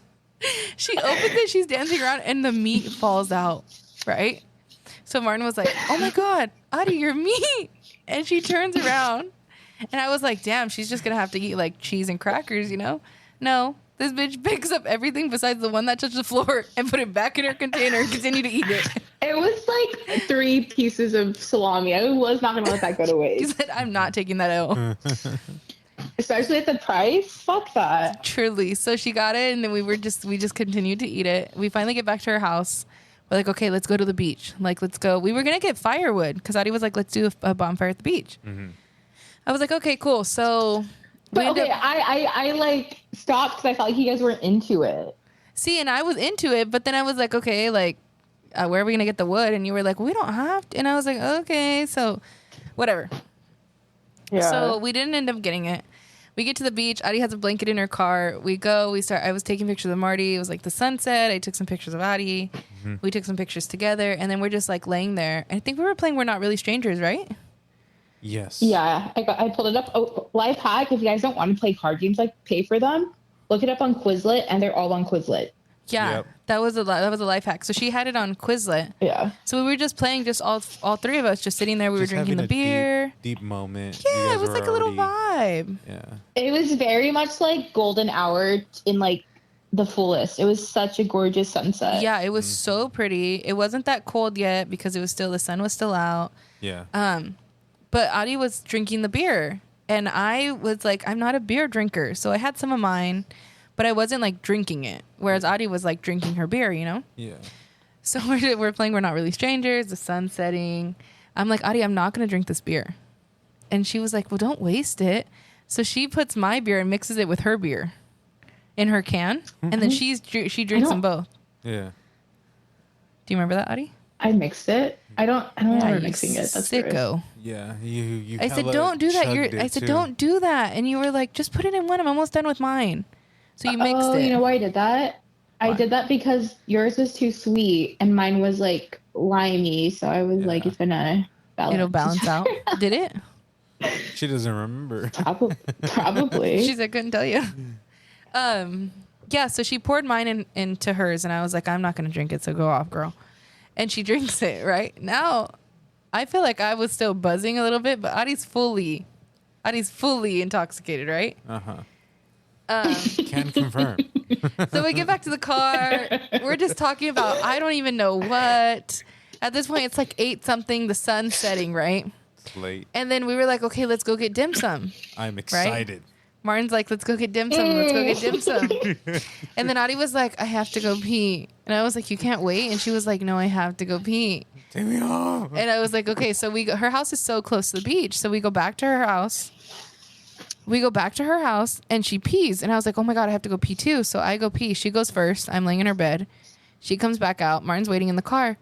She opens it, she's dancing around, and the meat falls out, right? So Martin was like, "Oh my God, Adi, your meat." And she turns around, and I was like, "Damn, she's just going to have to eat like cheese and crackers, you know?" No. This bitch picks up everything besides the one that touched the floor and put it back in her container and continue to eat it. It was like 3 pieces of salami. I was not going to let that go to waste. She said, "I'm not taking that out." Especially at the price. Fuck that. Truly. So she got it, and then we just continued to eat it. We finally get back to her house. We're like, okay, let's go to the beach. Like, let's go. We were gonna get firewood because Adi was like, let's do a bonfire at the beach. Mm-hmm. I was like, okay, cool. So, I like stopped because I felt like you guys weren't into it. See, and I was into it, but then I was like, okay, like, where are we gonna get the wood? And you were like, we don't have to. And I was like, okay, so whatever. Yeah. So we didn't end up getting it. We get to the beach. Adi has a blanket in her car. We go. I was taking pictures of Marty. It was like the sunset. I took some pictures of Adi. Mm-hmm. We took some pictures together, and then we're just like laying there. I think we were playing We're Not Really Strangers, right? Yes. Yeah, I pulled it up. Oh, life hack: if you guys don't want to play card games, like pay for them, look it up on Quizlet, and they're all on Quizlet. Yeah, yep. That was a life hack. So she had it on Quizlet. Yeah. So we were just playing, just all three of us, just sitting there. We were drinking the beer. Deep moment. Yeah, it was like a little vibe. Yeah. It was very much like golden hour in like the fullest. It was such a gorgeous sunset. Yeah, it was so pretty. It wasn't that cold yet because the sun was still out. Yeah. But Adi was drinking the beer, and I was like, I'm not a beer drinker, so I had some of mine. But I wasn't like drinking it, whereas Adi was like drinking her beer, you know? Yeah. So we're playing We're Not Really Strangers, the sun's setting. I'm like, Adi, I'm not going to drink this beer. And she was like, well, don't waste it. So she puts my beer and mixes it with her beer in her can. Mm-hmm. And then she drinks them both. Yeah. Do you remember that, Adi? I mixed it. I don't remember mixing it. That's sicko. Yeah. You I said, don't do that. I said, don't do that. And you were like, just put it in one. I'm almost done with mine. So you mixed it. Oh, you know why I did that? What? I did that because yours was too sweet and mine was like limey. So I was like, it's gonna balance. It'll balance out. Did it? She doesn't remember. Probably. She said, I couldn't tell you. Yeah. So she poured mine into hers, and I was like, I'm not gonna drink it. So go off, girl. And she drinks it. Right now, I feel like I was still buzzing a little bit, but Adi's fully intoxicated, right? Can confirm. So we get back to the car. We're just talking about I don't even know what. At this point, it's like 8 something. The sun's setting, right? It's late. And then we were like, okay, let's go get dim sum. I'm excited. Right? Martin's like, let's go get dim sum. Let's go get dim sum. And then Adi was like, I have to go pee. And I was like, you can't wait. And she was like, no, I have to go pee. Take me home. And I was like, okay. So her house is so close to the beach. So we go back to her house. And she pees. And I was like, oh my God, I have to go pee too. So I go pee. She goes first. I'm laying in her bed. She comes back out. Martin's waiting in the car.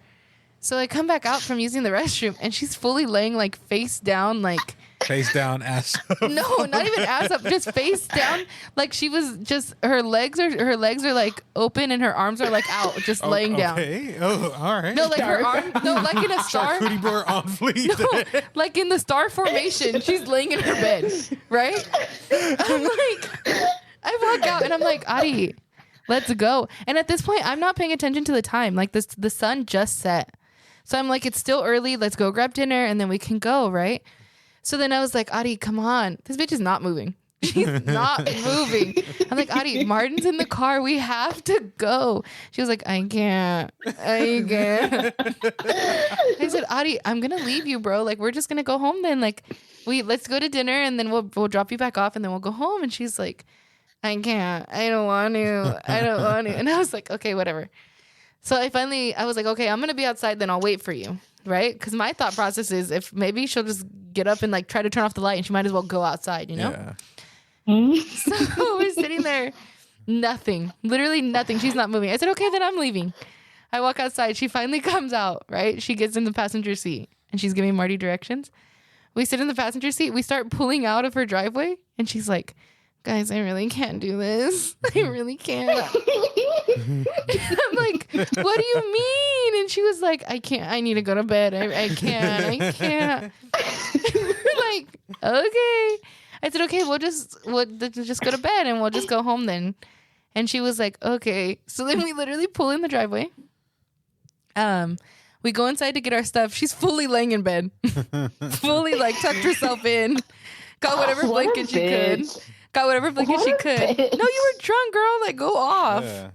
So I come back out from using the restroom, and she's fully laying like face down, like... Face down, ass up. No, not even ass up, just face down. Like she was just, her legs are like open and her arms are like out, just laying down. Okay. Oh, all right. No, like her arm, no, like in a star. Charcuterie board on fleek. No, like in the star formation, she's laying in her bed, right? I'm like, I walk out and I'm like, Adi, let's go. And at this point, I'm not paying attention to the time. Like the sun just set. So I'm like, it's still early. Let's go grab dinner and then we can go, right? So then I was like, Adi, come on. This bitch is not moving. She's not moving. I'm like, Adi, Martin's in the car. We have to go. She was like, I can't. I said, Adi, I'm going to leave you, bro. Like, we're just going to go home then. Like, let's go to dinner and then we'll drop you back off and then we'll go home. And she's like, I can't. I don't want to. And I was like, okay, whatever. So I was like, okay, I'm going to be outside. Then I'll wait for you. Right? Because my thought process is if maybe she'll just get up and like try to turn off the light and she might as well go outside, you know? Yeah. So we're sitting there, nothing, literally nothing. She's not moving. I said, okay, then I'm leaving. I walk outside. She finally comes out, right? She gets in the passenger seat and she's giving Marty directions. We sit in the passenger seat. We start pulling out of her driveway and she's like, guys, I really can't do this. I really can't. I'm like, what do you mean? And she was like, I can't. I need to go to bed. I can't. We're like, okay. I said, okay, we'll just go to bed and we'll just go home then. And she was like, okay. So then we literally pull in the driveway. We go inside to get our stuff. She's fully laying in bed, fully like tucked herself in, got whatever blanket she could. Got whatever blanket she could. No, you were drunk, girl. Like, go off. Yeah.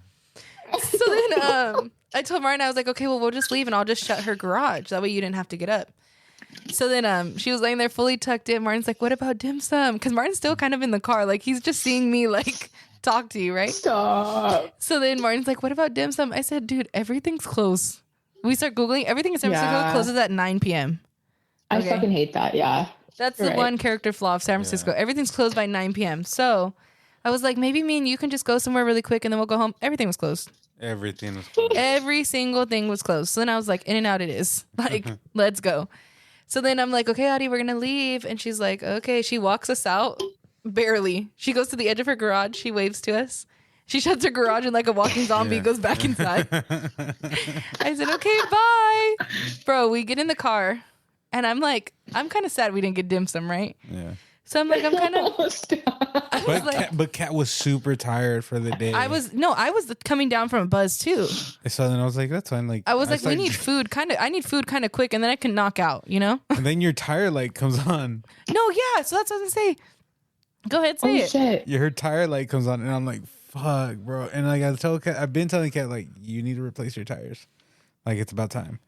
So then I told Martin, I was like, okay, well, we'll just leave and I'll just shut her garage. That way you didn't have to get up. So then she was laying there fully tucked in. Martin's like, what about dim sum? Because Martin's still kind of in the car. Like, he's just seeing me, like, talk to you, right? Stop. So then Martin's like, what about dim sum? I said, dude, everything's closed. We start Googling. Everything in San Francisco closes at 9 p.m. I fucking hate that. Yeah. That's the one character flaw of San Francisco. Everything's closed by 9 p.m. So I was like, maybe me and you can just go somewhere really quick and then we'll go home. Everything was closed. Everything was closed. Every single thing was closed. So then I was like, in and out it is. Like, let's go. So then I'm like, okay, Audie, we're going to leave. And she's like, okay. She walks us out. Barely. She goes to the edge of her garage. She waves to us. She shuts her garage and like a walking zombie goes back inside. I said, okay, bye. Bro, we get in the car and I'm like, I'm kind of sad we didn't get dim sum, right? Yeah. So I'm like, I'm kind of. But Kat was super tired for the day. I was coming down from a buzz too. So then I was like, that's fine. Like I was like, we need food I need food kind of quick and then I can knock out, you know? And then your tire light comes on. No, yeah. So that's what I was gonna say. Go ahead, say it. Shit. Her tire light comes on and I'm like, fuck, bro. And like I've been telling Kat, like, you need to replace your tires. Like, it's about time.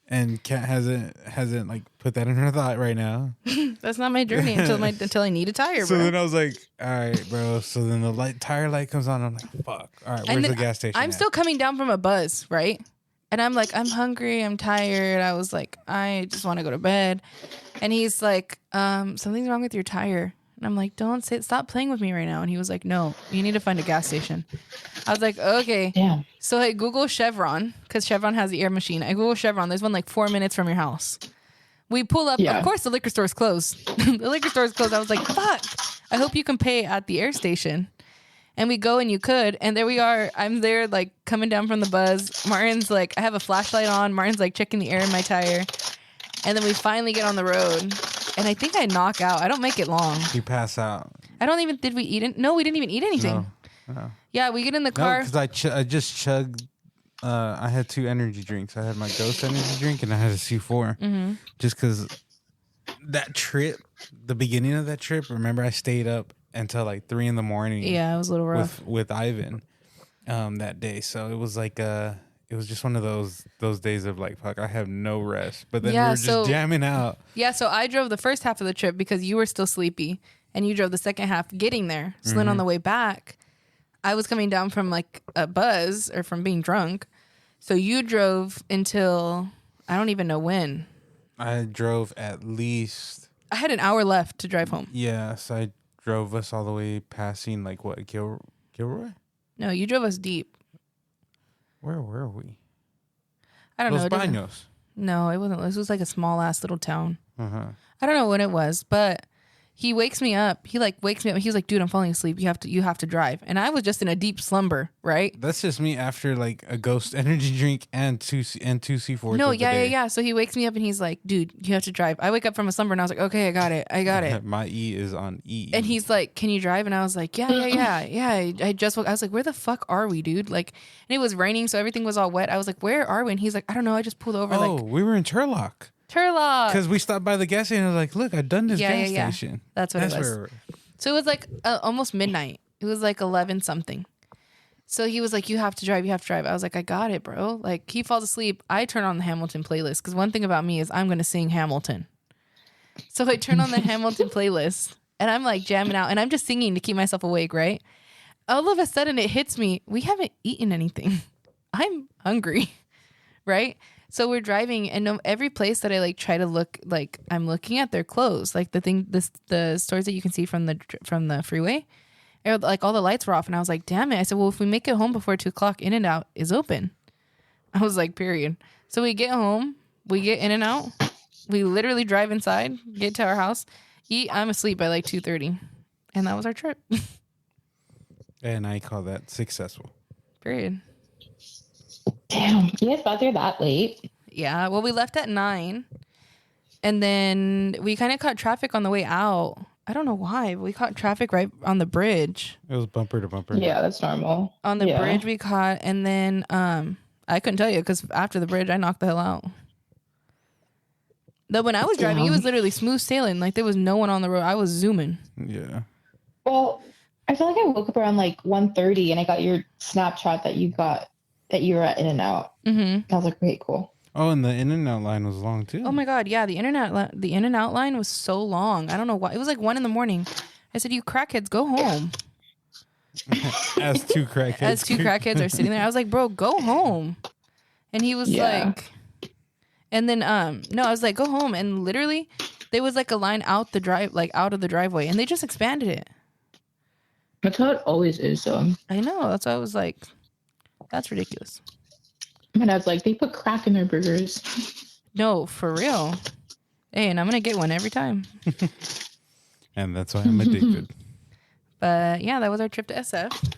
And Kat hasn't like put that in her thought right now. That's not my journey until I need a tire, bro. So then I was like, all right, bro. So then the tire light comes on. I'm like, fuck. All right, where's the gas station? I'm still coming down from a buzz, right? And I'm like, I'm hungry. I'm tired. I was like, I just want to go to bed. And he's like, something's wrong with your tire. And I'm like, stop playing with me right now. And he was like, no, you need to find a gas station. I was like, okay. Damn. So I Google Chevron, because Chevron has the air machine. I Google Chevron. There's one like 4 minutes from your house. We pull up. Yeah. Of course, the liquor store's closed. The liquor store's closed. I was like, fuck. I hope you can pay at the air station. And we go and you could. And there we are. I'm there like coming down from the buzz. Martin's like, I have a flashlight on. Martin's like checking the air in my tire. And then we finally get on the road. And I think I knock out. I don't make it long. You pass out. Did we eat it? No, we didn't even eat anything. No. Yeah, we get in the car. No, because I just chugged. I had 2 energy drinks. I had my Ghost energy drink and I had a C4. Mm-hmm. Just because that trip, the beginning of that trip, remember I stayed up until like 3 a.m. Yeah, it was a little rough. With Ivan that day. So it was like it was just one of those days of like, fuck, I have no rest. But then we were just jamming out. Yeah, so I drove the first half of the trip because you were still sleepy. And you drove the second half getting there. So then on the way back, I was coming down from like a buzz or from being drunk. So you drove until I don't even know when. I drove at least. I had an hour left to drive home. Yeah, so I drove us all the way passing like what, Gilroy? No, you drove us deep. Where were we? I don't know. Los Baños. No, it wasn't. This was like a small ass little town. Uh-huh. I don't know what it was, but he wakes me up. He like wakes me up. And he's like, "Dude, I'm falling asleep. You have to drive." And I was just in a deep slumber, right? That's just me after like a Ghost energy drink and two C4s. No, yeah. So he wakes me up and he's like, "Dude, you have to drive." I wake up from a slumber and I was like, "Okay, I got it." My E is on E. And he's like, "Can you drive?" And I was like, "Yeah." I just woke. I was like, "Where the fuck are we, dude?" Like, and it was raining, so everything was all wet. I was like, "Where are we?" And he's like, "I don't know. I just pulled over." Oh, we were in Turlock. Because we stopped by the gas station. I was like, look, I've done this gas station. That's what it was. So it was like almost midnight. It was like 11 something. So he was like, you have to drive. I was like, I got it, bro. Like, he falls asleep. I turn on the Hamilton playlist. Because one thing about me is I'm going to sing Hamilton. So I turn on the Hamilton playlist. And I'm like jamming out. And I'm just singing to keep myself awake, right? All of a sudden it hits me. We haven't eaten anything. I'm hungry. Right? So we're driving, and every place that I like try to look, like I'm looking at, they're closed. Like the stores that you can see from the freeway, like all the lights were off, and I was like, damn it! I said, well, if we make it home before 2:00, In-N-Out is open. I was like, period. So we get home, we get In-N-Out, we literally drive inside, get to our house, eat. I'm asleep by like 2:30, and that was our trip. And I call that successful. Period. Damn, you guys got there that late? Yeah, well, we left at 9, and then we kind of caught traffic on the way out. I don't know why, but we caught traffic right on the bridge. It was bumper to bumper. Yeah, that's normal. On the bridge we caught, and then I couldn't tell you because after the bridge, I knocked the hell out. Though when I was driving, it was literally smooth sailing. Like, there was no one on the road. I was zooming. Yeah. Well, I feel like I woke up around like 1:30, and I got your Snapchat that you were at In-N-Out. Mm-hmm. I was like, great, cool. Oh, and the In-N-Out line was long too. Oh my God, yeah, the In-N-Out line was so long. I don't know why. It was like 1 a.m. I said, "You crackheads, go home." As two crackheads are sitting there, I was like, "Bro, go home." And he was like, and then no, I was like, "Go home." And literally, there was like a line out of the driveway, and they just expanded it. That's how it always is, though. I know. That's why I was like, "That's ridiculous." My dad's like, they put crack in their burgers. No, for real. Hey, and I'm gonna get one every time. And that's why I'm addicted. But yeah, that was our trip to SF.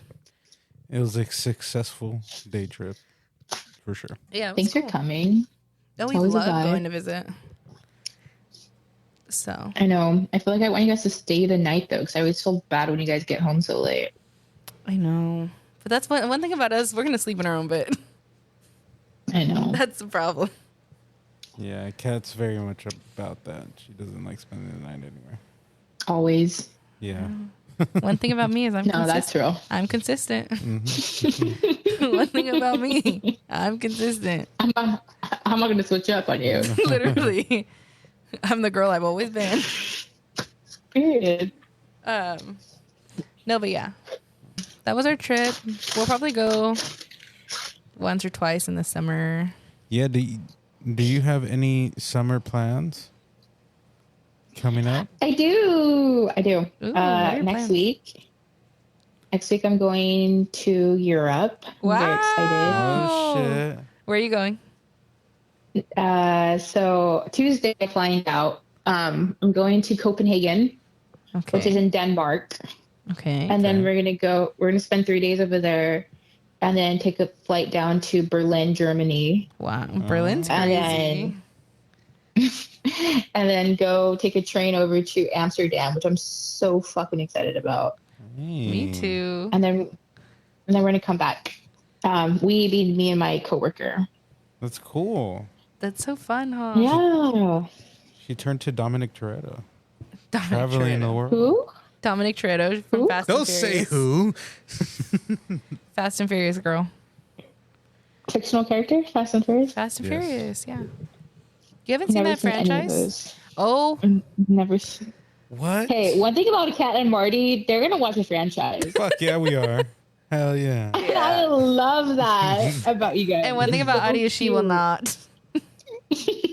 It was a successful day trip, for sure. Yeah, thanks for coming. Oh, we love going to visit. So I know. I feel like I want you guys to stay the night though, because I always feel bad when you guys get home so late. I know, but that's one thing about us. We're gonna sleep in our own bed. I know. That's the problem. Yeah, Kat's very much about that. She doesn't like spending the night anywhere. Always. Yeah. One thing about me is I'm consistent. That's true. I'm consistent. Mm-hmm. One thing about me, I'm consistent. I'm not going to switch up on you. Literally. I'm the girl I've always been. Period. No, but yeah. That was our trip. We'll probably go once or twice in the summer. Yeah, do you have any summer plans coming up? I do. Ooh, next week. Next week I'm going to Europe. I'm very excited. Oh shit. Where are you going? So Tuesday I'm flying out. I'm going to Copenhagen, which is in Denmark. Okay. And then we're gonna spend 3 days over there and then take a flight down to Berlin, Germany. Wow. Berlin's crazy. And then go take a train over to Amsterdam, which I'm so fucking excited about. Me too. And then we're gonna come back. We being me and my coworker. That's cool. That's so fun, huh? Yeah. She turned to Dominic Toretto. Dominic Traveling Toretto. the world. Who? Dominic Toretto from Fast and Furious. Don't say who. Fast and Furious girl. Fictional character? Fast and Furious? Fast and Furious, yeah. You haven't seen that franchise? Oh. Never seen. What? Hey, one thing about Kat and Marty, they're going to watch a franchise. Fuck yeah, we are. Hell yeah. I love that about you guys. And one thing about Adi is she will not.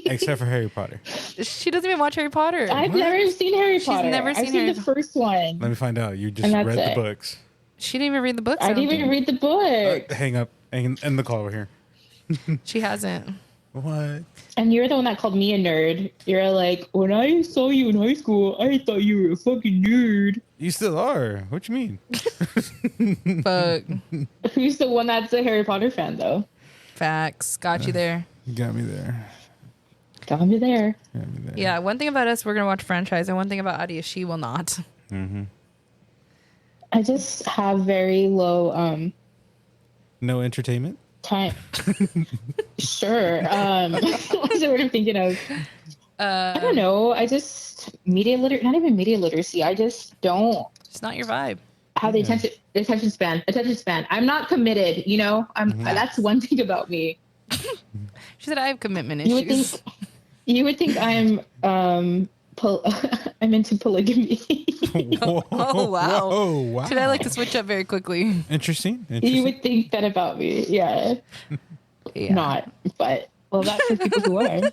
Except for Harry Potter. She doesn't even watch Harry Potter. I've never seen Harry Potter. Never seen I've seen the first one. Let me find out. You just read the books. She didn't even read the books. I didn't even read the book. Hang up. End the call over here. She hasn't. What? And you're the one that called me a nerd. You're like, when I saw you in high school, I thought you were a fucking nerd. You still are. What you mean? Fuck. Who's the one that's a Harry Potter fan, though? Facts. Got you there. You got me there. Got me there. Yeah, one thing about us, we're going to watch franchise, and one thing about Adi is she will not. Mm-hmm. I just have very low... No entertainment? Time. Sure. What's the word I'm thinking of? I don't know. I just... not even media literacy. I just don't... It's not your vibe. Have the attention span. I'm not committed, you know? That's one thing about me. She said I have commitment issues. You would think I'm I'm into polygamy. Oh wow. Whoa, wow. Did I like to switch up very quickly? Interesting. You would think that about me. Yeah. Not, but that's for people who are.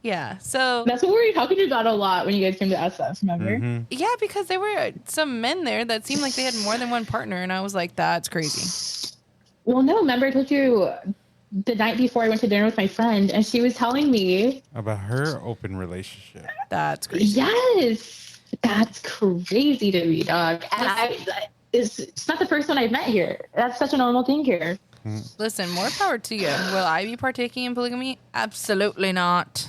Yeah. So that's what we were talking about a lot when you guys came to SF, remember? Mm-hmm. Yeah, because there were some men there that seemed like they had more than one partner, and I was like, that's crazy. Well, no, remember I told you the night before I went to dinner with my friend, and she was telling me about her open relationship. That's crazy. Yes, that's crazy to me, dog. And it's not the first one I've met here. That's such a normal thing here. Listen, more power to you. Will I be partaking in polygamy? Absolutely not.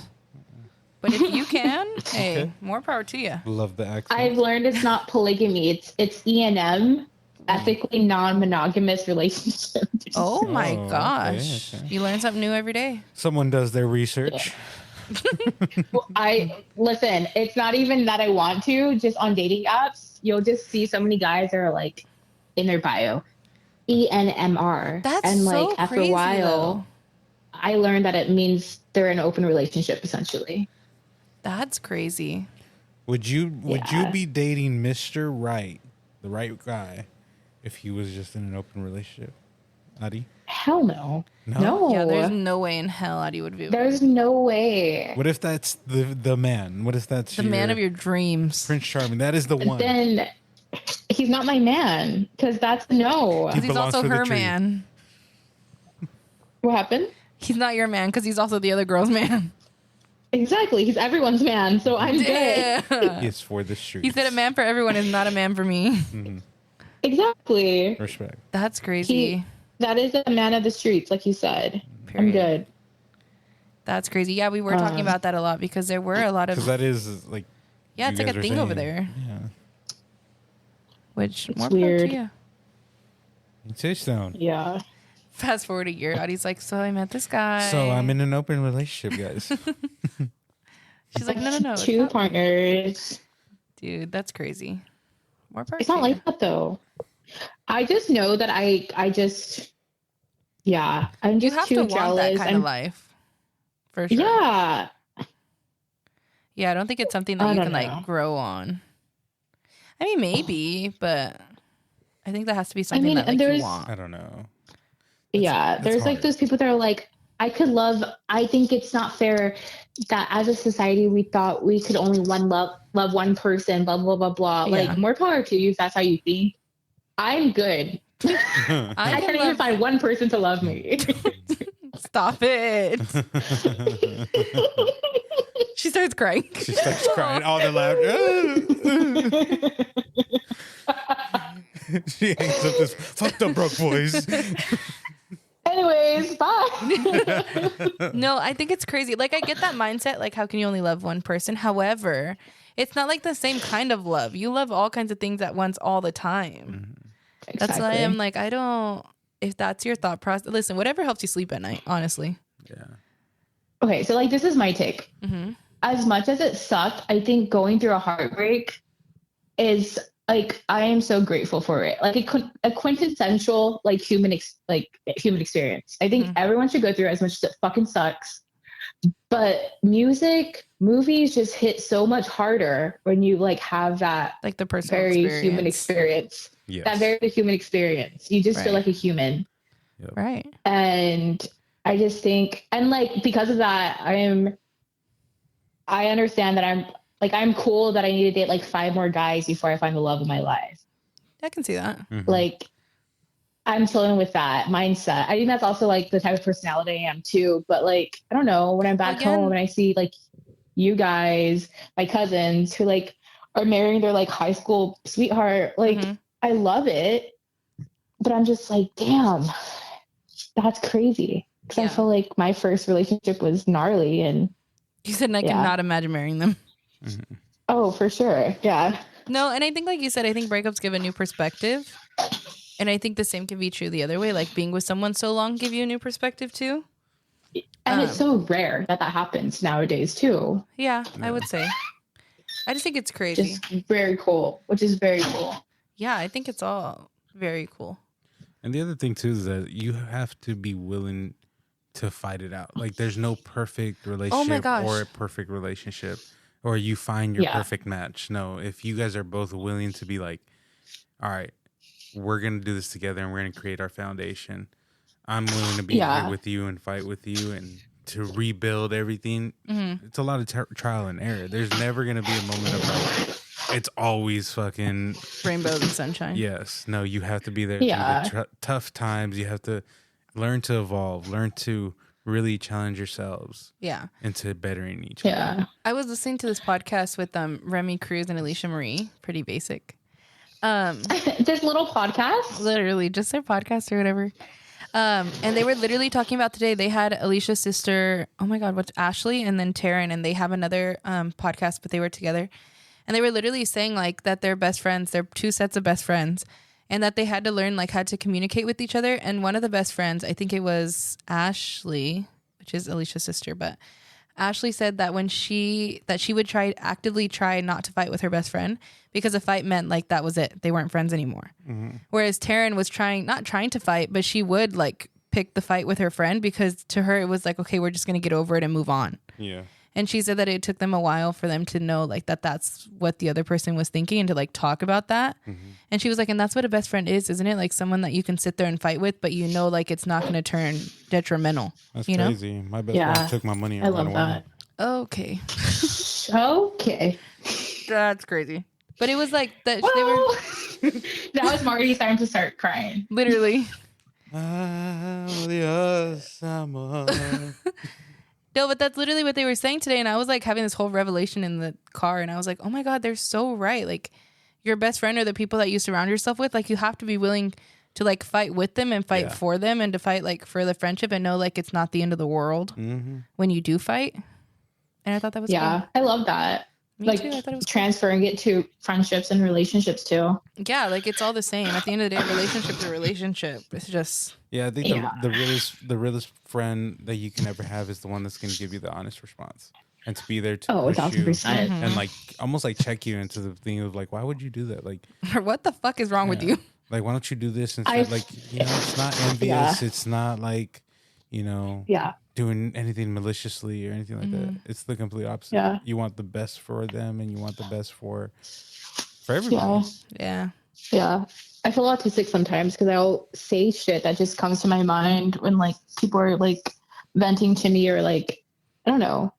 But if you can, hey, more power to you. Love the accent. I've learned it's not polygamy. It's E&M. Ethically non-monogamous relationship. Oh my gosh. Okay. You learn something new every day. Someone does their research. Well, listen, it's not even that I want to, just on dating apps, you'll just see so many guys that are like in their bio, ENMR. That's and like so after crazy, a while, though. I learned that it means they're in an open relationship, essentially. That's crazy. Would you be dating Mr. Right, the right guy, if he was just in an open relationship? Adi? Hell no. No. Yeah, there's no way in hell Adi would be. There's no way. What if that's the man? What if that's the man of your dreams? Prince Charming. That is the one. Then he's not my man, because that's no. He's also her man. What happened? He's not your man because he's also the other girl's man. Exactly. He's everyone's man, so I'm good. It's for the streets. He said a man for everyone is not a man for me. Mm-hmm. Exactly. Respect. That's crazy. That is a man of the streets, like you said. Period. I'm good. That's crazy. Yeah, we were talking about that a lot because there were a lot of... Because that is like... Yeah, it's like a thing over there. Yeah. Which, it's more weird. Yeah. Touchdown. Yeah. Fast forward a year, Adi's like, so I met this guy. So I'm in an open relationship, guys. She's like, no. Two partners. Dude, that's crazy. More parts. It's not like that, though. I just know that I'm just you have too to jealous. Want that kind of life. For sure. Yeah. Yeah, I don't think it's something that you can like grow on. I mean, maybe, but I think that has to be something that like, you want. I don't know. There's like those people that are like, I think it's not fair that as a society we thought we could only love one person, blah, blah, blah, blah. Yeah. Like, more power to you if that's how you think. I'm good. I can't even find one person to love me. Stop it. She starts crying. All the laughter. She hangs up this fucked up broke voice. Anyways, bye. No, I think it's crazy. Like, I get that mindset. Like, how can you only love one person? However, it's not like the same kind of love. You love all kinds of things at once all the time. Exactly. That's why I'm like, I don't... If that's your thought process... Listen, whatever helps you sleep at night, honestly. Yeah. Okay, so, like, this is my take. Mm-hmm. As much as it sucked, I think going through a heartbreak is... Like, I am so grateful for it. Like, a quintessential, like, human experience. I think everyone should go through it, as much as it fucking sucks. But movies just hit so much harder when you, like, have that, like, the personal human experience. Yes. That very human experience. You just feel like a human. Yep. Right. And I just think, and, like, because of that, I understand that I'm cool that I need to date like 5 more guys before I find the love of my life. I can see that. Mm-hmm. Like, I'm chilling with that mindset. I think that's also like the type of personality I am too. But like, I don't know, when I'm back home and I see like you guys, my cousins who like are marrying their like high school sweetheart, like I love it. But I'm just like, damn, that's crazy. Because I feel like my first relationship was gnarly. And you said I cannot imagine marrying them. Mm-hmm. Oh, for sure. Yeah. No, and I think like you said, I think breakups give a new perspective. And I think the same can be true the other way. Like being with someone so long give you a new perspective too. And it's so rare that happens nowadays too. Yeah, I would say. I just think it's crazy. Just very cool, which is very cool. Yeah, I think it's all very cool. And the other thing too is that you have to be willing to fight it out. Like there's no perfect relationship or a perfect relationship. Or you find your perfect match. No, if you guys are both willing to be like, all right, we're going to do this together and we're going to create our foundation. I'm willing to be here with you and fight with you and to rebuild everything. Mm-hmm. It's a lot of trial and error. There's never going to be a moment of like, it's always fucking... rainbows and sunshine. Yes. No, you have to be there through the tough times. You have to learn to evolve, learn to... really challenge yourselves into bettering each other. I was listening to this podcast with Remy Cruz and Alicia Marie, pretty basic. This little podcast? Literally, just their podcast or whatever. And they were literally talking about today, they had Alicia's sister, oh my God, what's Ashley? And then Taryn, and they have another podcast, but they were together. And they were literally saying like that they're best friends, they're 2 sets of best friends. And that they had to learn like how to communicate with each other. And one of the best friends, I think it was Ashley, which is Alicia's sister, but Ashley said that she would actively try not to fight with her best friend because a fight meant like that was it. They weren't friends anymore. Mm-hmm. Whereas Taryn was not trying to fight, but she would like pick the fight with her friend, because to her it was like, okay, we're just gonna get over it and move on. Yeah. And she said that it took them a while for them to know like that's what the other person was thinking and to like talk about that. Mm-hmm. And she was like, and that's what a best friend is, isn't it? Like someone that you can sit there and fight with, but you know, like it's not going to turn detrimental. That's you crazy. Know? My best friend took my money. I love that. Okay. Okay. That's crazy. But it was like that. Well, they were. That was Marty starting to start crying. Literally. No, but that's literally what they were saying today. And I was like having this whole revelation in the car. And I was like, oh my God, they're so right. Like your best friend or the people that you surround yourself with, like you have to be willing to like fight with them and fight for them and to fight like for the friendship and know like it's not the end of the world when you do fight. And I thought that was cool. I love that. Me like too. I thought it was transferring it to friendships and relationships too. Yeah, like it's all the same. At the end of the day, relationship to relationship. It's just I think the realest friend that you can ever have is the one that's going to give you the honest response and to be there to push 1,000%. you and like almost like check you into the thing of like, why would you do that? Like, what the fuck is wrong with you? Like, why don't you do this instead? Like, it's not envious. It's not like, doing anything maliciously or anything like that. It's the complete opposite. Yeah. You want the best for them and you want the best for everybody. Yeah. Yeah. I feel autistic sometimes because I'll say shit that just comes to my mind when like people are like venting to me or like, I don't know,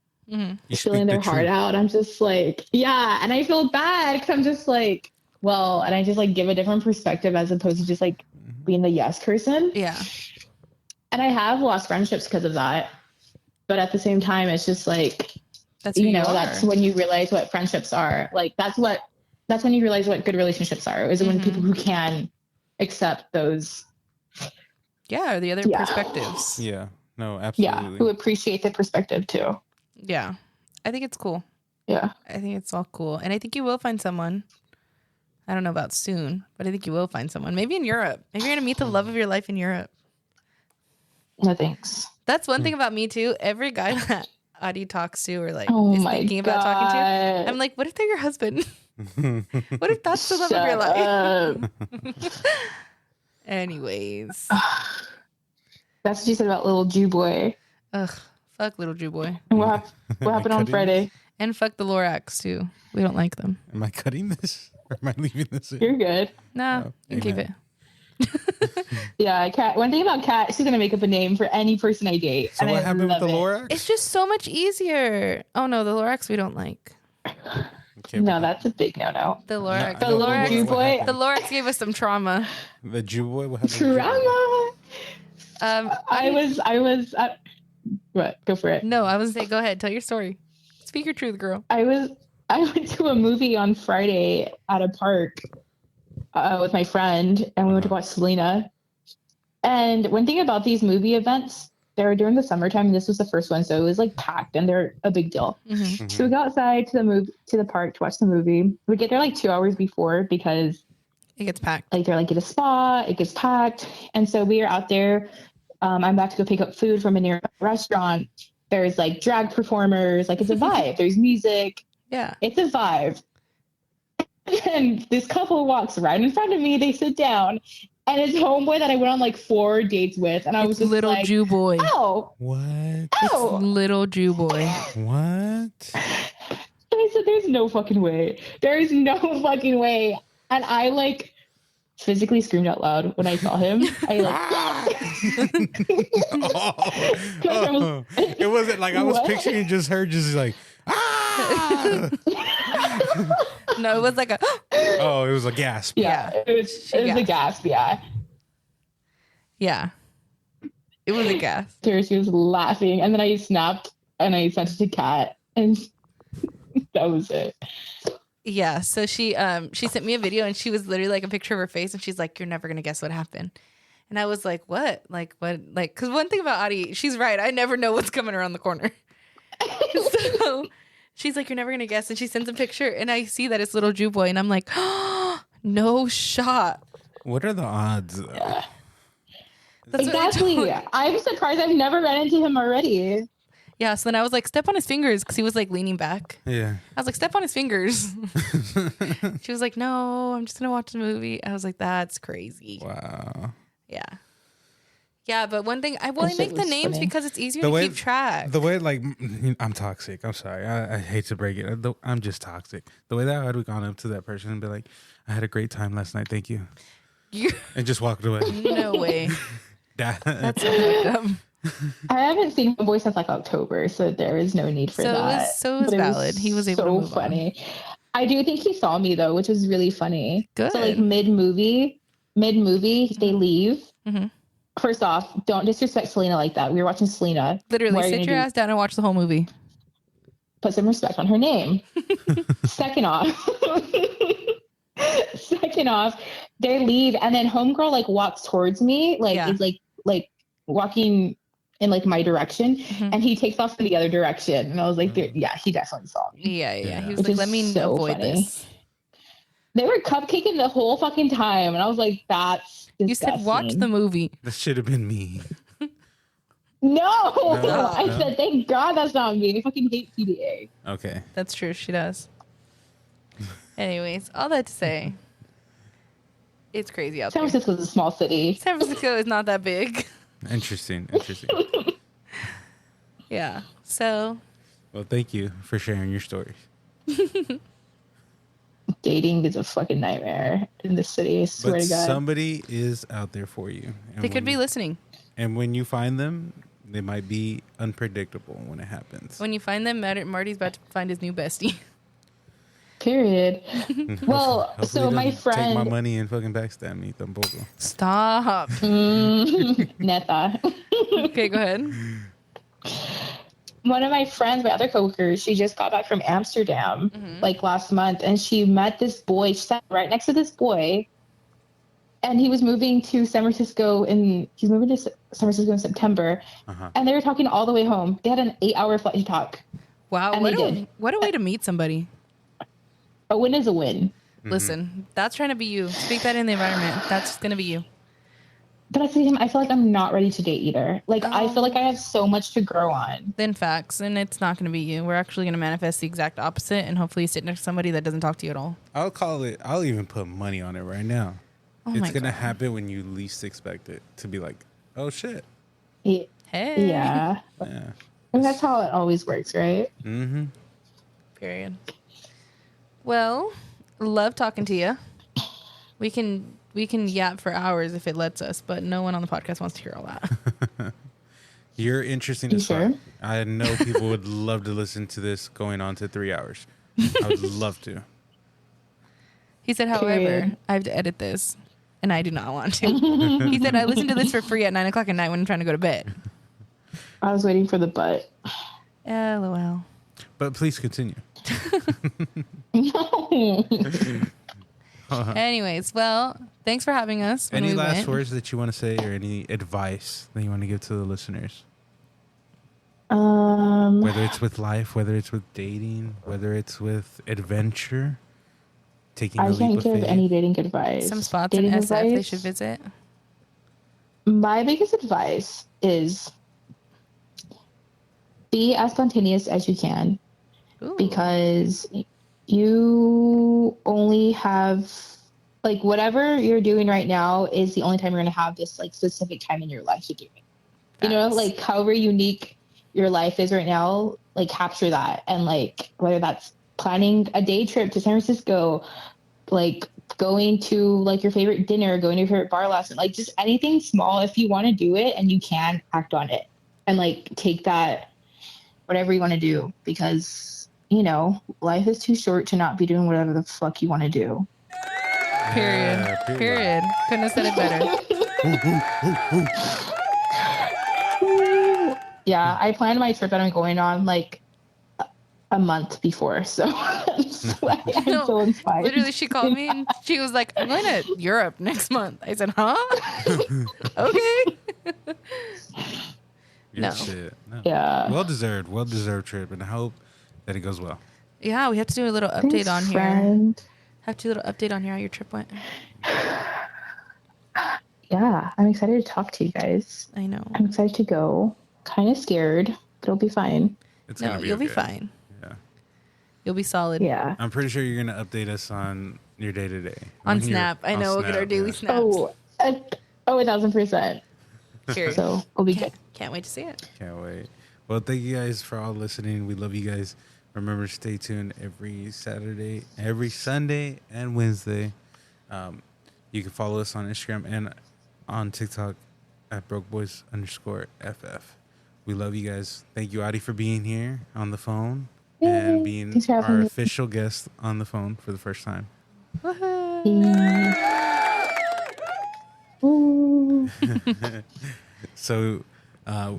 feeling their heart out. I'm just like, and I feel bad because I'm just like, well, and I just like give a different perspective as opposed to just like being the yes person. Yeah. And I have lost friendships because of that. But at the same time, it's just like, that's when you realize what friendships are. Like, that's when you realize what good relationships are, is when people who can accept those. Yeah, or the other perspectives. Yeah, no, absolutely. Yeah, who appreciate the perspective too. Yeah, I think it's cool. Yeah. I think it's all cool. And I think you will find someone. I don't know about soon, but I think you will find someone. Maybe in Europe. Maybe you're going to meet the love of your life in Europe. No thanks. That's one thing about me too. Every guy that Adi talks to or like is thinking about talking to, I'm like, what if they're your husband? What if that's the love of your life? Anyways. That's what you said about little Jew boy. Ugh, fuck little Jew boy. What happened on Friday? And fuck the Lorax too. We don't like them. Am I cutting this? Or am I leaving this in? You're good. Nah, you can keep it. Kat. One thing about Kat, she's gonna make up a name for any person I date. So what happened with the Lorax? It's just so much easier. Oh no, the Lorax we don't like. Okay, no, that's a big no. The Lorax, the Lorax, Jew boy. The Lorax gave us some trauma. The Jew boy, what happened? Trauma. I was. What? Go for it. No, I was saying, go ahead, tell your story. Speak your truth, girl. I went to a movie on Friday at a park with my friend, and we went to watch Selena. And one thing about these movie events, they were during the summertime, and this was the first one, so it was like packed, and they're a big deal. So we go outside to the park to watch the movie. We get there like 2 hours before because it gets packed. Like they're like at a spa, it gets packed, and so we are out there. I'm about to go pick up food from a nearby restaurant. There's like drag performers, like it's a vibe. There's music. Yeah, it's a vibe. And this couple walks right in front of me. They sit down, and it's homeboy that I went on like 4 dates with, and I was just little like, Jew boy. Oh, what? Oh, it's little Jew boy. What? I said, "There's no fucking way. There is no fucking way." And I like physically screamed out loud when I saw him. I like. It wasn't like I was picturing just her, just like. No, it was like a. Oh, it was a gasp. Yeah, it was a gasp. Yeah. Yeah. It was a gasp. She was laughing, and then I snapped and I sent it to Kat, and that was it. Yeah, so she sent me a video, and she was literally like a picture of her face, and she's like, "You're never gonna guess what happened." And I was like, "What? Like what? Like?" Because one thing about Adi, she's right. I never know what's coming around the corner. So she's like, "You're never gonna guess," and she sends a picture, and I see that it's little Jew boy, and I'm like, "Oh, no shot." What are the odds? Yeah. Exactly. I'm surprised I've never run into him already. Yeah, so then I was like, step on his fingers, because he was like leaning back. Yeah. I was like, step on his fingers. She was like, no, I'm just going to watch the movie. I was like, that's crazy. Wow. Yeah. Yeah, but one thing, I only make the names funny. Because it's easier to keep track. The way, like, I'm toxic. I'm sorry. I hate to break it. I'm just toxic. The way that I would have gone up to that person and be like, I had a great time last night. Thank you. And just walked away. No way. That's so fucked up. I haven't seen my boy since like October, so there is no need for that. So it was valid. He was able to move funny. On. I do think he saw me though, which was really funny. Good. So like mid movie, they leave. Mm-hmm. First off, don't disrespect Selena like that. We were watching Selena. Literally, sit your ass down and watch the whole movie. Put some respect on her name. Second off, they leave, and then homegirl like walks towards me, is like walking in like my direction, and he takes off in the other direction, and I was like, yeah, he definitely saw me. Yeah. He was like, let me avoid this. They were cupcaking the whole fucking time, and I was like, that's disgusting. You said watch the movie. That should have been me. No. I said, thank God that's not me. I fucking hate PDA. Okay. That's true. She does. Anyways, all that to say, it's crazy out there. San Francisco is a small city. San Francisco is not that big. Interesting. Yeah. So. Well, thank you for sharing your stories. Dating is a fucking nightmare in this city. I swear to God. Somebody is out there for you. They could be listening. And when you find them, they might be unpredictable when it happens. When you find them, Marty's about to find his new bestie. Period. Well, so my friend... Take my money and fucking backstab me. Tampoco. Stop. Neta. Okay, go ahead. One of my friends, my other coworkers, she just got back from Amsterdam like last month, and she met this boy. She sat right next to this boy, and he was moving to San Francisco in September, and they were talking all the way home. They had an 8-hour flight to talk. Wow, what a way to meet somebody. A win is a win. Listen, that's trying to be you. Speak that in the environment. That's gonna be you. But I feel like I'm not ready to date either. Like, I feel like I have so much to grow on. Then facts, and it's not going to be you. We're actually going to manifest the exact opposite, and hopefully you sit next to somebody that doesn't talk to you at all. I'll even put money on it right now. It's going to happen when you least expect it to be like, oh, shit. Hey. Yeah. And that's how it always works, right? Mm-hmm. Period. Well, love talking to you. We can yap for hours if it lets us, but no one on the podcast wants to hear all that. You're interesting as fuck. I know people would love to listen to this going on to 3 hours. I would love to. He said, however, I have to edit this, and I do not want to. He said, I listen to this for free at 9 o'clock at night when I'm trying to go to bed. I was waiting for the butt. LOL. But please continue. No. Anyways, well, thanks for having us. Any last words that you want to say or any advice that you want to give to the listeners? Whether it's with life, whether it's with dating, whether it's with adventure, taking a leap of faith. I can't give any dating advice. Some spots in SF they should visit. My biggest advice is be as spontaneous as you can. Ooh. Because you only have, like, whatever you're doing right now is the only time you're going to have this, like, specific time in your life to do it. You know, like, however unique your life is right now, like, capture that. And, like, whether that's planning a day trip to San Francisco, like, going to, like, your favorite dinner, going to your favorite bar last night, like, just anything small. If you want to do it and you can, act on it. And, like, take that, whatever you want to do. Because... you know, life is too short to not be doing whatever the fuck you want to do. Period. Couldn't have said it better. Yeah, I planned my trip that I'm going on like a month before, so I'm so inspired. Literally, she called me and she was like, I'm going to Europe next month. I said, huh? Okay. No. Yeah. Well-deserved trip, and I hope that it goes well. Yeah, we have to do a little update on here. Have to do a little update on here how your trip went. Yeah, I'm excited to talk to you guys. I know. I'm excited to go. Kind of scared, but it'll be fine. You'll be fine. Yeah. You'll be solid. Yeah. I'm pretty sure you're going to update us on your day-to-day. On Snap. I know, we'll get our daily snaps. Oh, 1,000%. Period. So we'll be good. Can't wait to see it. Can't wait. Well, thank you guys for all listening. We love you guys. Remember, stay tuned every Saturday, every Sunday, and Wednesday. You can follow us on Instagram and on TikTok at brokeboys_FF. We love you guys. Thank you, Adi, for being here on the phone and being our official guest on the phone for the first time. So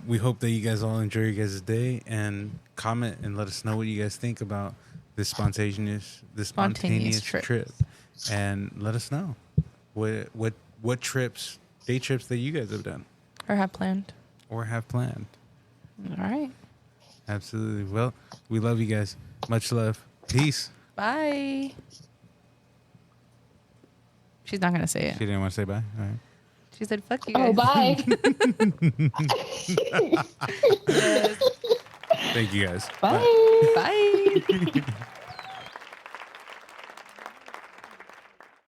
we hope that you guys all enjoy your guys' day and comment and let us know what you guys think about this spontaneous trip. And let us know what day trips that you guys have done or have planned. All right. Absolutely. Well, we love you guys. Much love. Peace. Bye. She's not gonna say it. She didn't want to say bye. All right. She said, "Fuck you guys." Oh, bye. Yes. Thank you guys. Bye. Bye.